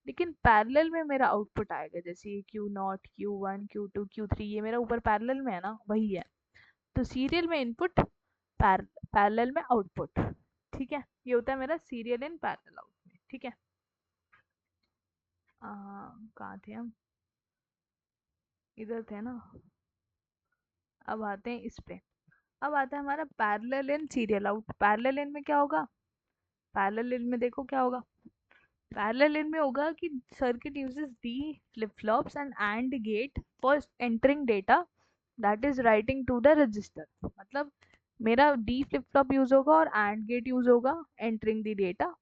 [SPEAKER 1] लेकिन पैरेलल में मेरा आउटपुट आएगा। जैसे ये Q0, Q1, Q2, Q3, ये मेरा ऊपर पैरेलल में है ना, वही है। तो सीरियल में इनपुट, पैरेलल में आउटपुट। ठीक है, ये होता है मेरा सीरियल इन पैरेलल आउट में। ठीक है, कहाँ थे हम, इधर थे ना। अब आते हैं इस पे। अब आता है हमारा parallel in serial out. Parallel in में क्या होगा, पैरेलल इन में देखो क्या होगा। पैरेलल इन में होगा कि circuit uses D flip flops AND gate for entering data that is writing to the register. मतलब मेरा डी फ्लिप फ्लॉप यूज होगा और एंड गेट यूज होगा एंटरिंग द डेटा।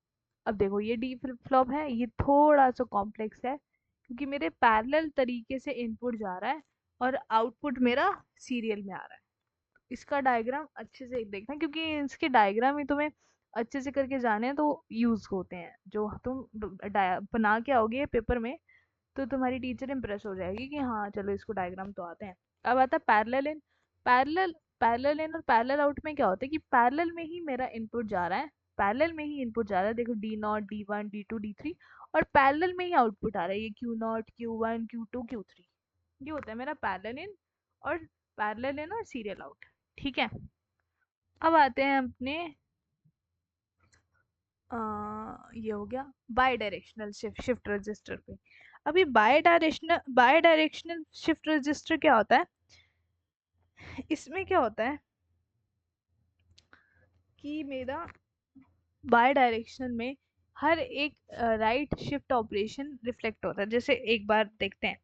[SPEAKER 1] अब देखो ये डी फ्लिप फ्लॉप है, ये थोड़ा सा कॉम्प्लेक्स है क्योंकि मेरे पैरेलल तरीके से इनपुट जा रहा है और आउटपुट मेरा सीरियल में आ रहा है। इसका डायग्राम अच्छे से देखना, क्योंकि इसके डायग्राम ही तुम्हें अच्छे से करके जाने तो यूज होते हैं। जो तुम बना के आओगे पेपर में तो तुम्हारी टीचर इम्प्रेस हो जाएगी कि हाँ चलो इसको डायग्राम तो आते हैं। अब आता है parallel in. Parallel parallel in और पैरेलल आउट में क्या होता है कि पैरेलल में ही मेरा इनपुट जा रहा है, पैरेलल में ही इनपुट जा रहा है। देखो D0, D1, D2, D3, और पैरेलल में ही आउटपुट आ रहा है, ये Q0, Q1, Q2, Q3। ये होता है मेरा पैरेलल इन और सीरियल आउट। ठीक है, अब आते हैं अपने ये हो गया बाय डायरेक्शनल शिफ्ट रजिस्टर पे। अभी बाय डायरेक्शनल शिफ्ट रजिस्टर क्या होता है, इसमें क्या होता है कि मेरा बाय डायरेक्शनल में हर एक राइट शिफ्ट ऑपरेशन रिफ्लेक्ट होता है। जैसे एक बार देखते हैं,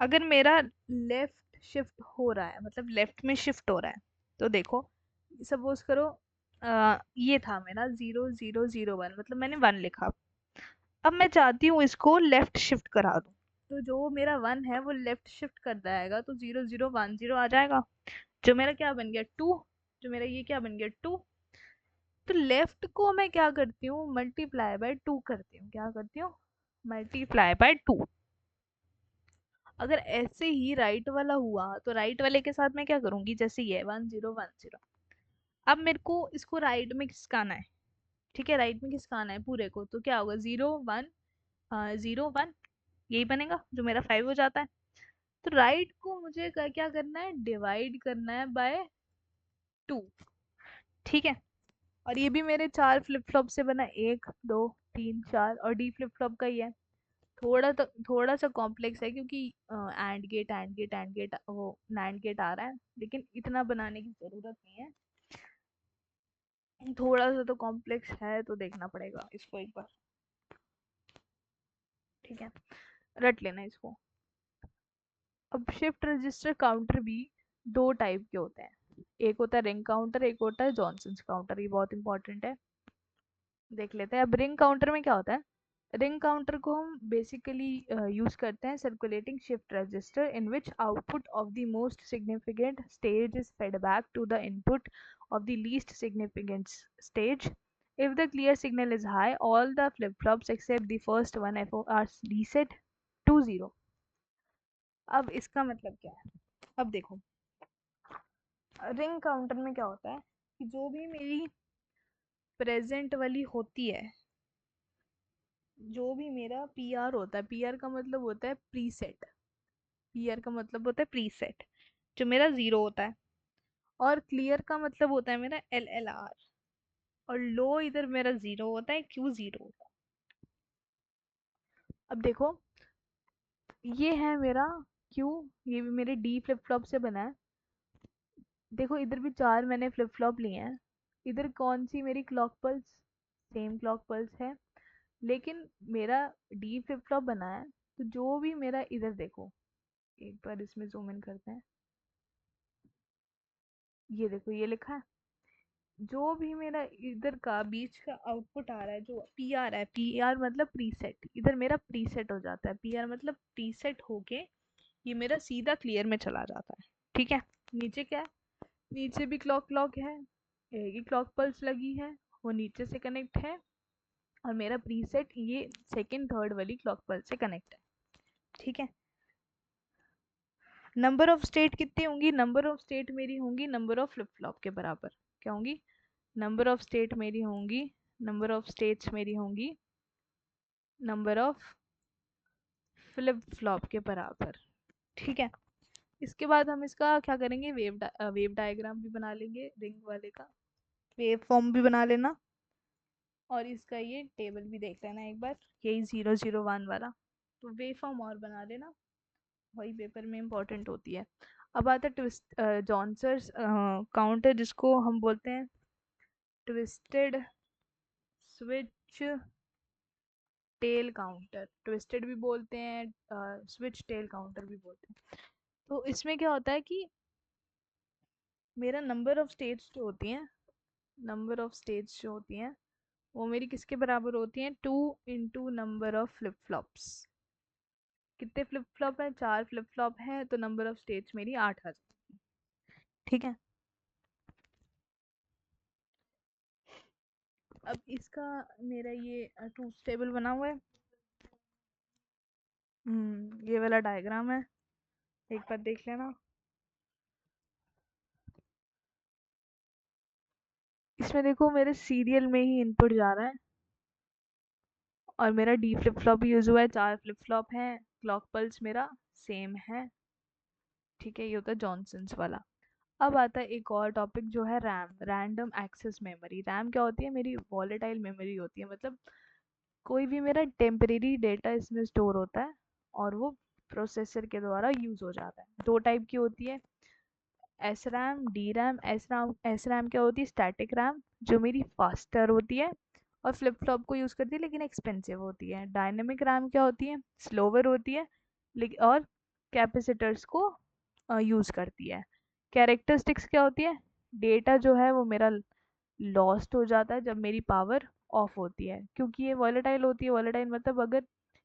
[SPEAKER 1] अगर मेरा लेफ्ट शिफ्ट हो रहा है, मतलब लेफ्ट में शिफ्ट हो रहा है। तो देखो, सपोज करो ये था मेरा 0001, मतलब मैंने 1 लिखा। अब मैं चाहती हूँ इसको लेफ्ट शिफ्ट करा दूँ, तो जो मेरा 1 है वो लेफ्ट शिफ्ट कर जाएगा, तो 0010 आ जाएगा, जो मेरा क्या बन गया 2, जो मेरा ये क्या बन गया 2। तो लेफ्ट को मैं क्या करती हूँ, मल्टीप्लाई बाय 2 करती हूँ, क्या करती हूँ, मल्टीप्लाई बाय 2। अगर ऐसे ही राइट वाला हुआ तो राइट वाले के साथ मैं क्या करूंगी, जैसे ये 1010। अब मेरे को इसको राइट में खिसकाना है, ठीक है, राइट में खिसकाना है पूरे को, तो क्या होगा 0 1 यही बनेगा, जो मेरा 5 हो जाता है। तो राइट को मुझे क्या करना है, डिवाइड करना है बाय 2, ठीक है। और ये भी मेरे 4 फ्लिप फ्लॉप से बना, 1 2 3 4, और डी फ्लिप फ्लॉप का ही है। थोड़ा सा कॉम्प्लेक्स है, क्योंकि एंड गेट वो नैंड गेट आ रहा है, लेकिन इतना बनाने की जरूरत नहीं है। थोड़ा सा तो कॉम्प्लेक्स है, तो देखना पड़ेगा इसको एक बार, ठीक है, रट लेना इसको। अब शिफ्ट रजिस्टर काउंटर भी 2 टाइप के होते हैं, एक होता है रिंग काउंटर, एक होता है जॉनसन्स काउंटर। ये बहुत इंपॉर्टेंट है, देख लेते हैं। अब रिंग काउंटर में क्या होता है, रिंग काउंटर को हम बेसिकली यूज करते हैं circulating shift register in which output of the most significant stage is fed back to the input of the least significant stage. If the clear signal is high, all the flip-flops except the first one are reset to 0. अब इसका मतलब क्या है, अब देखो, ring counter में क्या होता है कि जो भी मेरी प्रेजेंट वाली होती है, जो भी मेरा पी आर होता है, पी आर का मतलब होता है प्रीसेट, पी आर का मतलब होता है प्रीसेट, जो मेरा 0 होता है। और क्लियर का मतलब होता है मेरा एल एल आर, और लो इधर मेरा 0 होता है, क्यू 0 होता है। अब देखो, ये है मेरा क्यू, ये भी मेरे डी फ्लिप फ्लॉप से बना है। देखो इधर भी 4 मैंने फ्लिप फ्लॉप लिए हैं, इधर कौन सी मेरी clock pulse, same clock pulse है, लेकिन मेरा डी फ्लिप फ्लॉप बना है। तो जो भी मेरा इधर देखो, एक बार इसमें जूम इन करते हैं, ये देखो ये लिखा है, जो भी मेरा इधर का बीच का आउटपुट आ रहा है, जो पी आर है, पी आर मतलब प्रीसेट, इधर मेरा प्रीसेट हो जाता है, पी आर मतलब प्रीसेट होके ये मेरा सीधा क्लियर में चला जाता है, ठीक है। नीचे क्या है, नीचे भी क्लॉक क्लॉक है, एक ही क्लॉक पल्स लगी है, वो नीचे से कनेक्ट है, और मेरा प्रीसेट ये सेकंड थर्ड वाली क्लॉक पल्स से कनेक्ट है, ठीक है। नंबर ऑफ स्टेट कितनी होंगी, नंबर ऑफ स्टेट मेरी होंगी नंबर ऑफ फ्लिप फ्लॉप के बराबर, क्या होंगी, नंबर ऑफ स्टेट मेरी होंगी, नंबर ऑफ स्टेट्स मेरी होंगी नंबर ऑफ फ्लिप फ्लॉप के बराबर, ठीक है। इसके बाद हम इसका क्या करेंगे, वेव डायग्राम भी बना लेंगे रिंग वाले का, वेव फॉर्म भी बना लेना, और इसका ये टेबल भी देख लेना एक बार, यही 001 वाला, तो वेव फॉर्म और बना लेना, वही पेपर में इम्पोर्टेंट होती है। अब आता है ट्विस्ट जॉनसन्स काउंटर, जिसको हम बोलते हैं twisted switch tail counter, twisted भी बोलते हैं, स्विच टेल काउंटर भी बोलते हैं। तो इसमें क्या होता है कि मेरा नंबर ऑफ स्टेट्स जो होती हैं, नंबर ऑफ स्टेट्स जो होती हैं वो मेरी किसके बराबर होती हैं, 2 into number of flip flops. कितने फ्लिप फ्लॉप है, 4 फ्लिप फ्लॉप है, तो नंबर ऑफ स्टेट्स मेरी 8 आ जाती, ठीक है। अब इसका मेरा ये ट्रूथ टेबल बना हुआ है, ये वाला डायग्राम है, एक बार देख लेना। इसमें देखो मेरे सीरियल में ही इनपुट जा रहा है, और मेरा डी फ्लिप फ्लॉप यूज हुआ है, 4 फ्लिप फ्लॉप है, क्लॉक पल्स मेरा सेम है, ठीक है। ये होता है जॉनसन्स वाला। अब आता है एक और टॉपिक जो है RAM, random access memory. RAM क्या होती है, मेरी वॉलेटाइल मेमोरी होती है, मतलब कोई भी मेरा टेम्परेरी डेटा इसमें स्टोर होता है, और वो प्रोसेसर के द्वारा यूज हो जाता है। 2 टाइप की होती है, S RAM, D RAM. S RAM क्या होती है, स्टैटिक रैम, जो मेरी फास्टर होती है और फ्लिप फ्लॉप को यूज़ करती है, लेकिन एक्सपेंसिव होती है। डायनेमिक रैम क्या होती है, स्लोवर होती है, लेकिन और कैपेसिटर्स को यूज़ करती है। कैरेक्टरिस्टिक्स क्या होती है? डेटा जो है वो मेरा लॉस्ट हो जाता है जब मेरी पावर ऑफ होती है, क्योंकि ये वॉलेटाइल होती है। वॉलेटाइल मतलब अगर,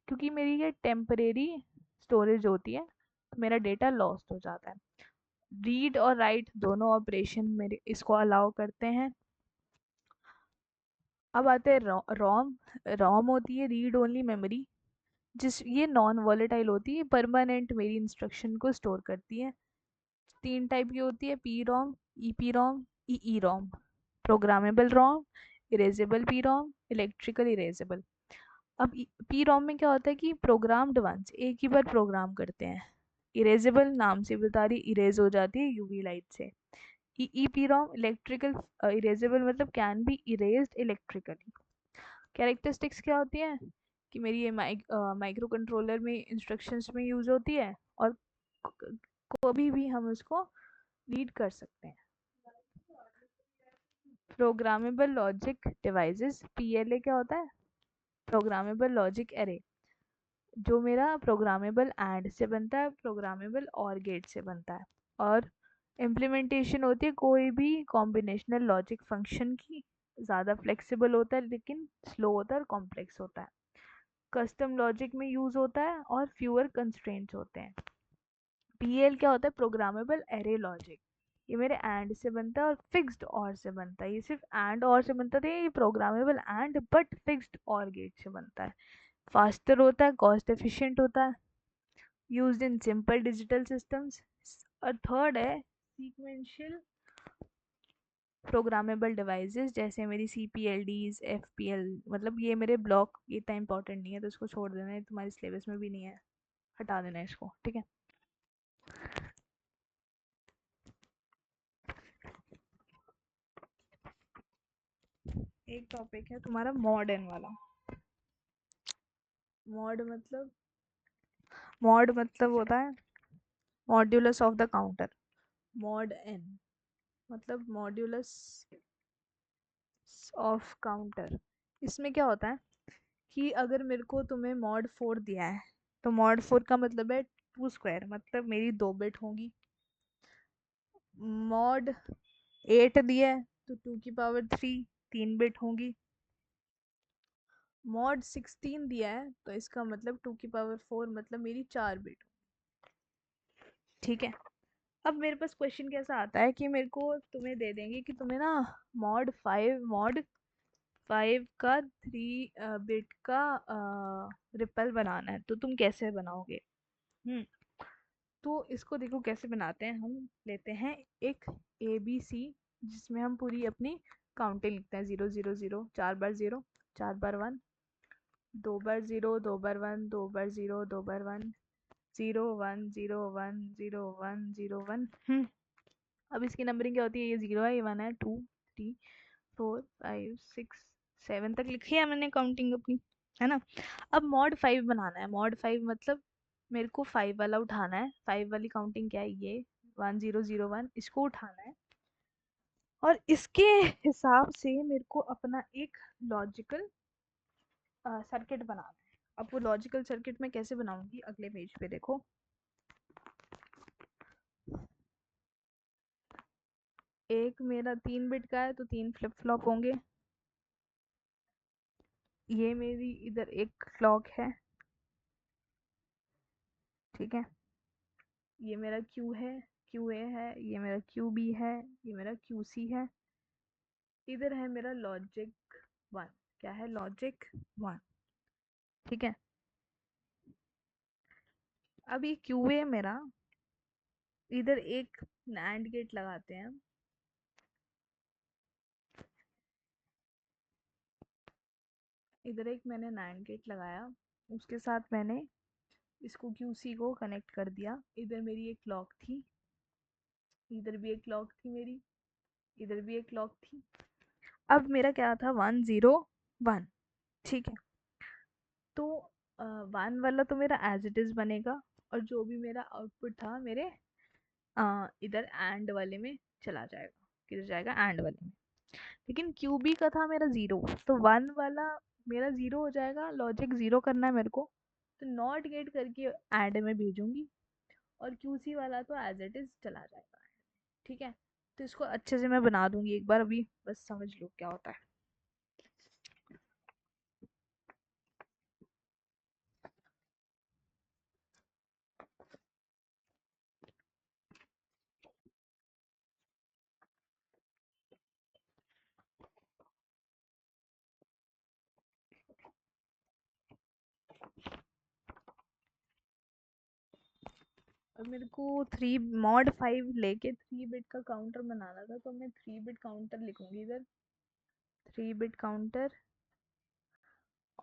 [SPEAKER 1] क्योंकि मेरी ये टेम्परेरी स्टोरेज होती है, तो मेरा डेटा लॉस्ट हो जाता है। रीड और राइट दोनों ऑपरेशन मेरे इसको अलाउ करते हैं। अब आते हैं रोम। रोम होती है रीड ओनली मेमोरी, जिस ये नॉन वॉलेटाइल होती है, परमानेंट मेरी इंस्ट्रक्शन को स्टोर करती है। 3 टाइप की होती है, P ROM, E P ROM, E ROM. Programmable ROM, erasable P ROM, electrical erasable. अब पी रोम में क्या होता है कि प्रोग्राम्ड वंस एक ही बार प्रोग्राम करते हैं। इरेजेबल नाम से बता रही, इरेज हो जाती है यूवी लाइट से। E P ROM electrical erasable मतलब can be erased electrically. Characteristics क्या होती है कि मेरी ये माइक्रो कंट्रोलर में इंस्ट्रक्शंस में यूज़ होती है, और कभी भी हम उसको रीड कर सकते हैं। प्रोग्रामेबल लॉजिक डिवाइसेस, पीएलए क्या होता है? प्रोग्रामेबल लॉजिक एरे, जो मेरा प्रोग्रामेबल एंड से बनता है, प्रोग्रामेबल और गेट से बनता है। और इम्प्लीमेंटेशन होती है कोई भी कॉम्बिनेशनल लॉजिक फंक्शन की, ज़्यादा फ्लेक्सिबल होता है लेकिन स्लो होता है और कॉम्प्लेक्स होता है। कस्टम लॉजिक में यूज़ होता है और फ्यूअर कंस्ट्रेंट्स होते हैं। पीएल क्या होता है? प्रोग्रामेबल एरे लॉजिक, ये मेरे एंड से बनता है और फिक्स्ड और से बनता है। ये सिर्फ एंड और से बनता था, ये प्रोग्रामेबल एंड बट फिक्स्ड और गेट से बनता है। फास्टर होता है, कॉस्ट एफिशिएंट होता है, used in simple digital systems. और थर्ड है सीक्वेंशियल प्रोग्रामेबल डिवाइसेस, जैसे मेरी सी पी एल डीज, एफ पी एल, मतलब ये मेरे ब्लॉक इतना इंपॉर्टेंट नहीं है तो इसको छोड़ देना है, तुम्हारे सिलेबस में भी नहीं है, हटा देना है इसको, ठीक है। एक टॉपिक है तुम्हारा मॉडर्न वाला। मॉड मतलब, मॉड मतलब होता है modulus of the counter. Mod N मतलब मॉड्यूलस ऑफ काउंटर। इसमें क्या होता है कि अगर मेरे को तुम्हें मॉड 4 दिया है, तो मॉड 4 का मतलब है 2 स्क्वायर, मतलब मेरी 2 बिट होंगी। मॉड 8 दिया है तो 2 की पावर 3 3 बिट होंगी। मॉड 16 दिया है तो इसका मतलब 2 की पावर 4 मतलब मेरी 4 बिट, ठीक है। अब मेरे पास क्वेश्चन कैसा आता है कि मेरे को तुम्हें दे देंगे कि तुम्हें ना मॉड 5 का 3 बिट का रिपल बनाना है, तो तुम कैसे बनाओगे? हम्म तो इसको देखो कैसे बनाते हैं। हम लेते हैं एक ए बी सी, जिसमें हम पूरी अपनी काउंटिंग लिखते हैं। 0 0 0, 4 बार 0, 4 बार 1, 2 बार 0, 2 बार 1, 2 बार 0, 2 बार 1, 0 1 0 1 0 1 0 1। अब इसकी नंबरिंग क्या होती है? ये 0 है, ये 1 है, 2 3 4 5 6 7 तक लिखी है मैंने काउंटिंग अपनी, है ना। अब मॉड 5 बनाना है। मॉड 5 मतलब मेरे को 5 वाला उठाना है। 5 वाली काउंटिंग क्या है? ये 1001, इसको उठाना है और इसके हिसाब से मेरे को अपना एक लॉजिकल सर्किट बनाना है। अब वो लॉजिकल सर्किट मैं कैसे बनाऊंगी, अगले पेज पे देखो। एक मेरा 3 बिट का है तो 3 फ्लिप फ्लॉप होंगे। ये मेरी इधर एक क्लॉक है, ठीक है। ये मेरा क्यू है, क्यू ए है, ये मेरा क्यू बी है, ये मेरा क्यू सी है। इधर है मेरा लॉजिक 1। क्या है? लॉजिक 1, ठीक है। अब ये क्यू ए मेरा, इधर एक नैंड गेट लगाते हैं। इधर एक मैंने नैंड गेट लगाया, उसके साथ मैंने इसको क्यू सी को कनेक्ट कर दिया। इधर मेरी एक क्लॉक थी, इधर भी एक क्लॉक थी मेरी, इधर भी एक क्लॉक थी। अब मेरा क्या था? 1 0 1, ठीक है। तो 1 वाला तो मेरा एज इट इज़ बनेगा, और जो भी मेरा आउटपुट था मेरे इधर एंड वाले में चला जाएगा। किधर जाएगा? एंड वाले में। लेकिन क्यूबी का था मेरा 0, तो 1 वाला मेरा 0 हो जाएगा। लॉजिक 0 करना है मेरे को, तो नॉट गेट करके एंड में भेजूंगी, और QC वाला तो एज इट इज चला जाएगा। ठीक है, तो इसको अच्छे से मैं बना दूंगी एक बार, अभी बस समझ लो क्या होता है। और मेरे को 3 mod 5 लेके 3 बिट का काउंटर बनाना था, तो मैं 3 बिट काउंटर लिखूंगी इधर, 3 बिट काउंटर।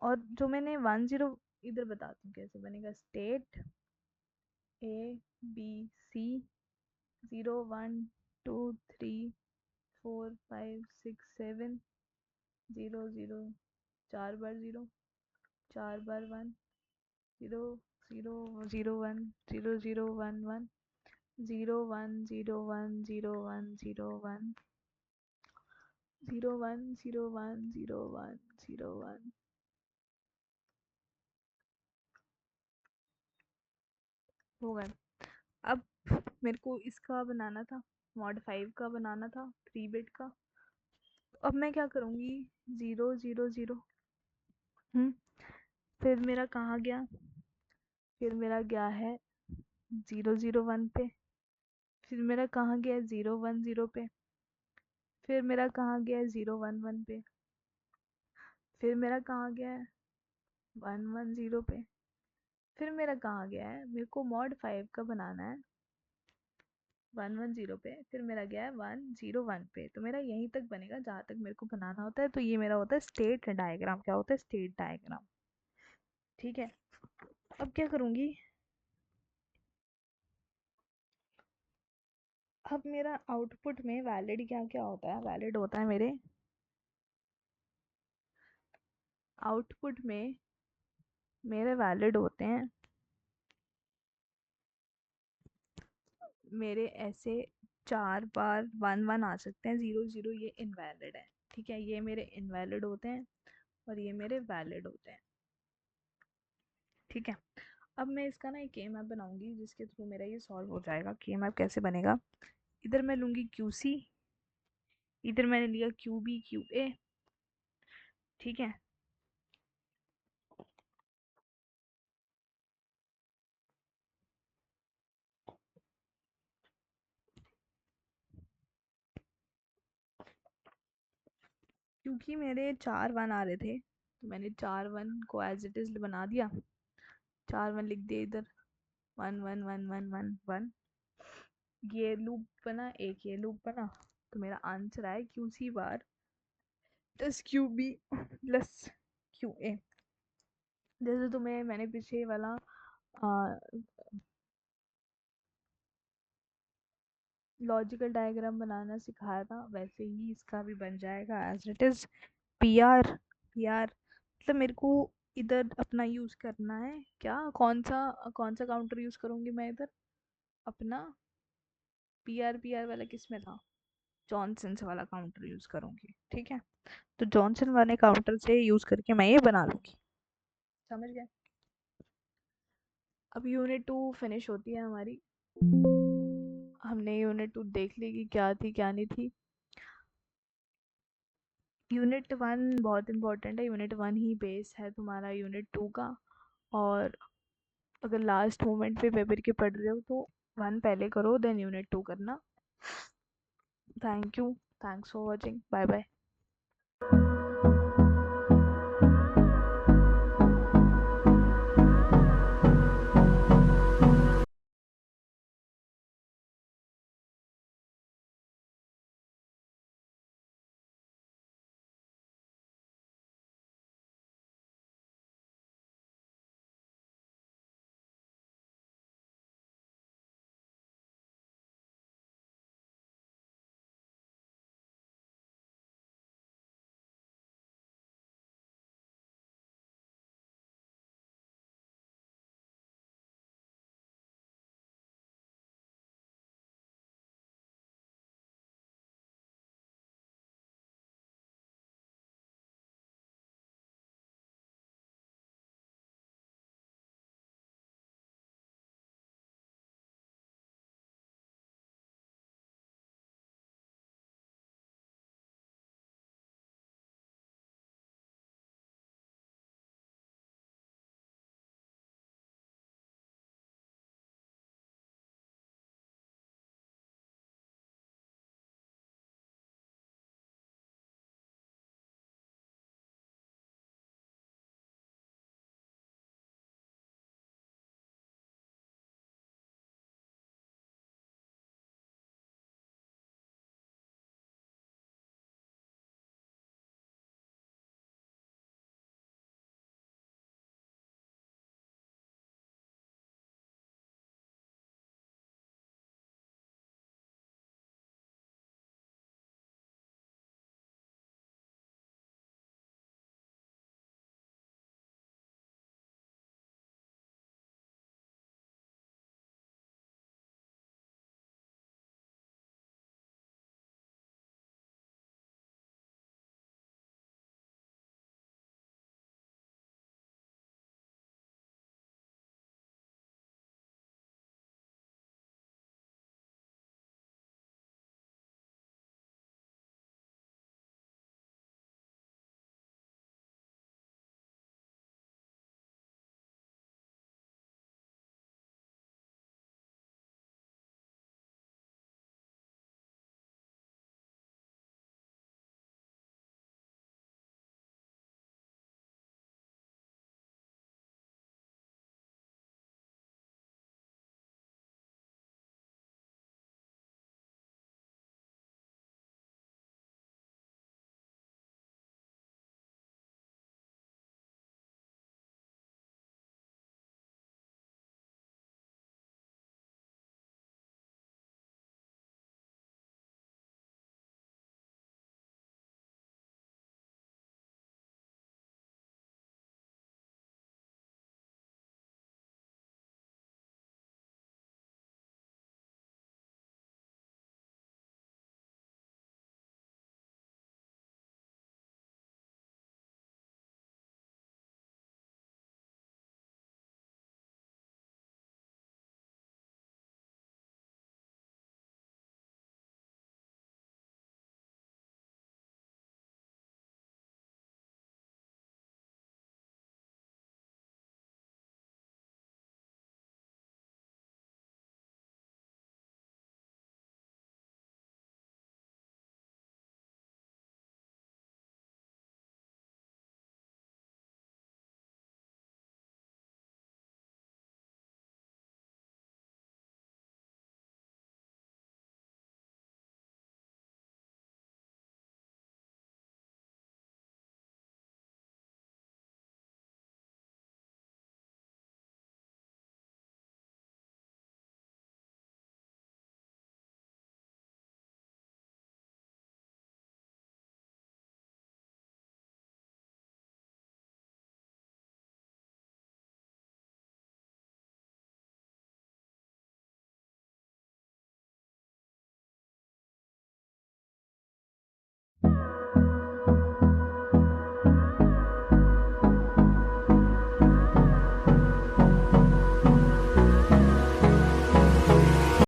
[SPEAKER 1] और जो मैंने 10 इधर बताती हूँ कैसे बनेगा। स्टेट ABC 0 1 2 3 4 5 6 7 0 0 4 बार 0, 4 बार 1, 0 0 0 1 0 0 1 1 0 1 0 1 0 1 0 1 0 1 0 1 0 1। हो गए। अब मेरे को इसका बनाना था, mod 5 का बनाना था, 3 बिट का। तो अब मैं क्या करूँगी, 0 0 0। फिर मेरा कहाँ गया, फिर मेरा गया है 0 0 1 पे। फिर मेरा कहाँ गया है 0 1 0 पे। फिर मेरा कहाँ गया है 0 1 1 पे। फिर मेरा कहाँ गया है 1 1 0 पे। फिर मेरा कहाँ गया है, मेरे को mod 5 का बनाना है 1 1 0 पे। फिर मेरा गया है 1 0 1 पे। तो मेरा यहीं तक बनेगा जहाँ तक मेरे को बनाना होता है। तो ये मेरा होता है स्टेट डायग्राम। क्या होता है, स्टेट डायग्राम। ठीक है, अब क्या करूँगी, अब मेरा आउटपुट में वैलिड क्या क्या होता है। वैलिड होता है मेरे आउटपुट में, मेरे वैलिड होते हैं मेरे ऐसे 4 बार 1 1 आ सकते हैं। 0 0 ये इनवैलिड है। ठीक है, ये मेरे इनवैलिड होते हैं और ये मेरे वैलिड होते हैं। ठीक है, अब मैं इसका ना एक के मैप बनाऊंगी जिसके थ्रू मेरा ये सॉल्व हो जाएगा। के मैप कैसे बनेगा, इधर मैं लूँगी QC, इधर मैंने लिया QB QA। ठीक है, क्योंकि मेरे 4 1 आ रहे थे तो मैंने 4 1 को एज इट इज बना दिया। 4 1 लिख दिया इधर, 1 1 1 1 1 1। ये लूप बना, एक ये लूप बना। तो मेरा आंसर आया QC बार प्लस QB प्लस QA। जैसे तुम्हें मैंने पीछे वाला लॉजिकल डायग्राम बनाना सिखाया था, वैसे ही इसका भी बन जाएगा एज इट इज। PR मतलब मेरे को इधर अपना यूज करना है क्या, कौन सा काउंटर यूज करूंगी मैं इधर अपना। PR वाला किस में था, जॉनसन वाला काउंटर यूज करूंगी। ठीक है, तो जॉनसन वाले काउंटर से यूज करके मैं ये बना लूंगी। समझ गए। अब यूनिट 2 फिनिश होती है हमारी। हमने यूनिट 2 देख ली कि क्या थी क्या नहीं थी। यूनिट 1 बहुत इंपॉर्टेंट है। यूनिट 1 ही बेस है तुम्हारा यूनिट 2 का। और अगर लास्ट मोमेंट पे पेपर के पढ़ रहे हो तो 1 पहले करो, देन यूनिट 2 करना। Thank you, thanks for watching, bye bye.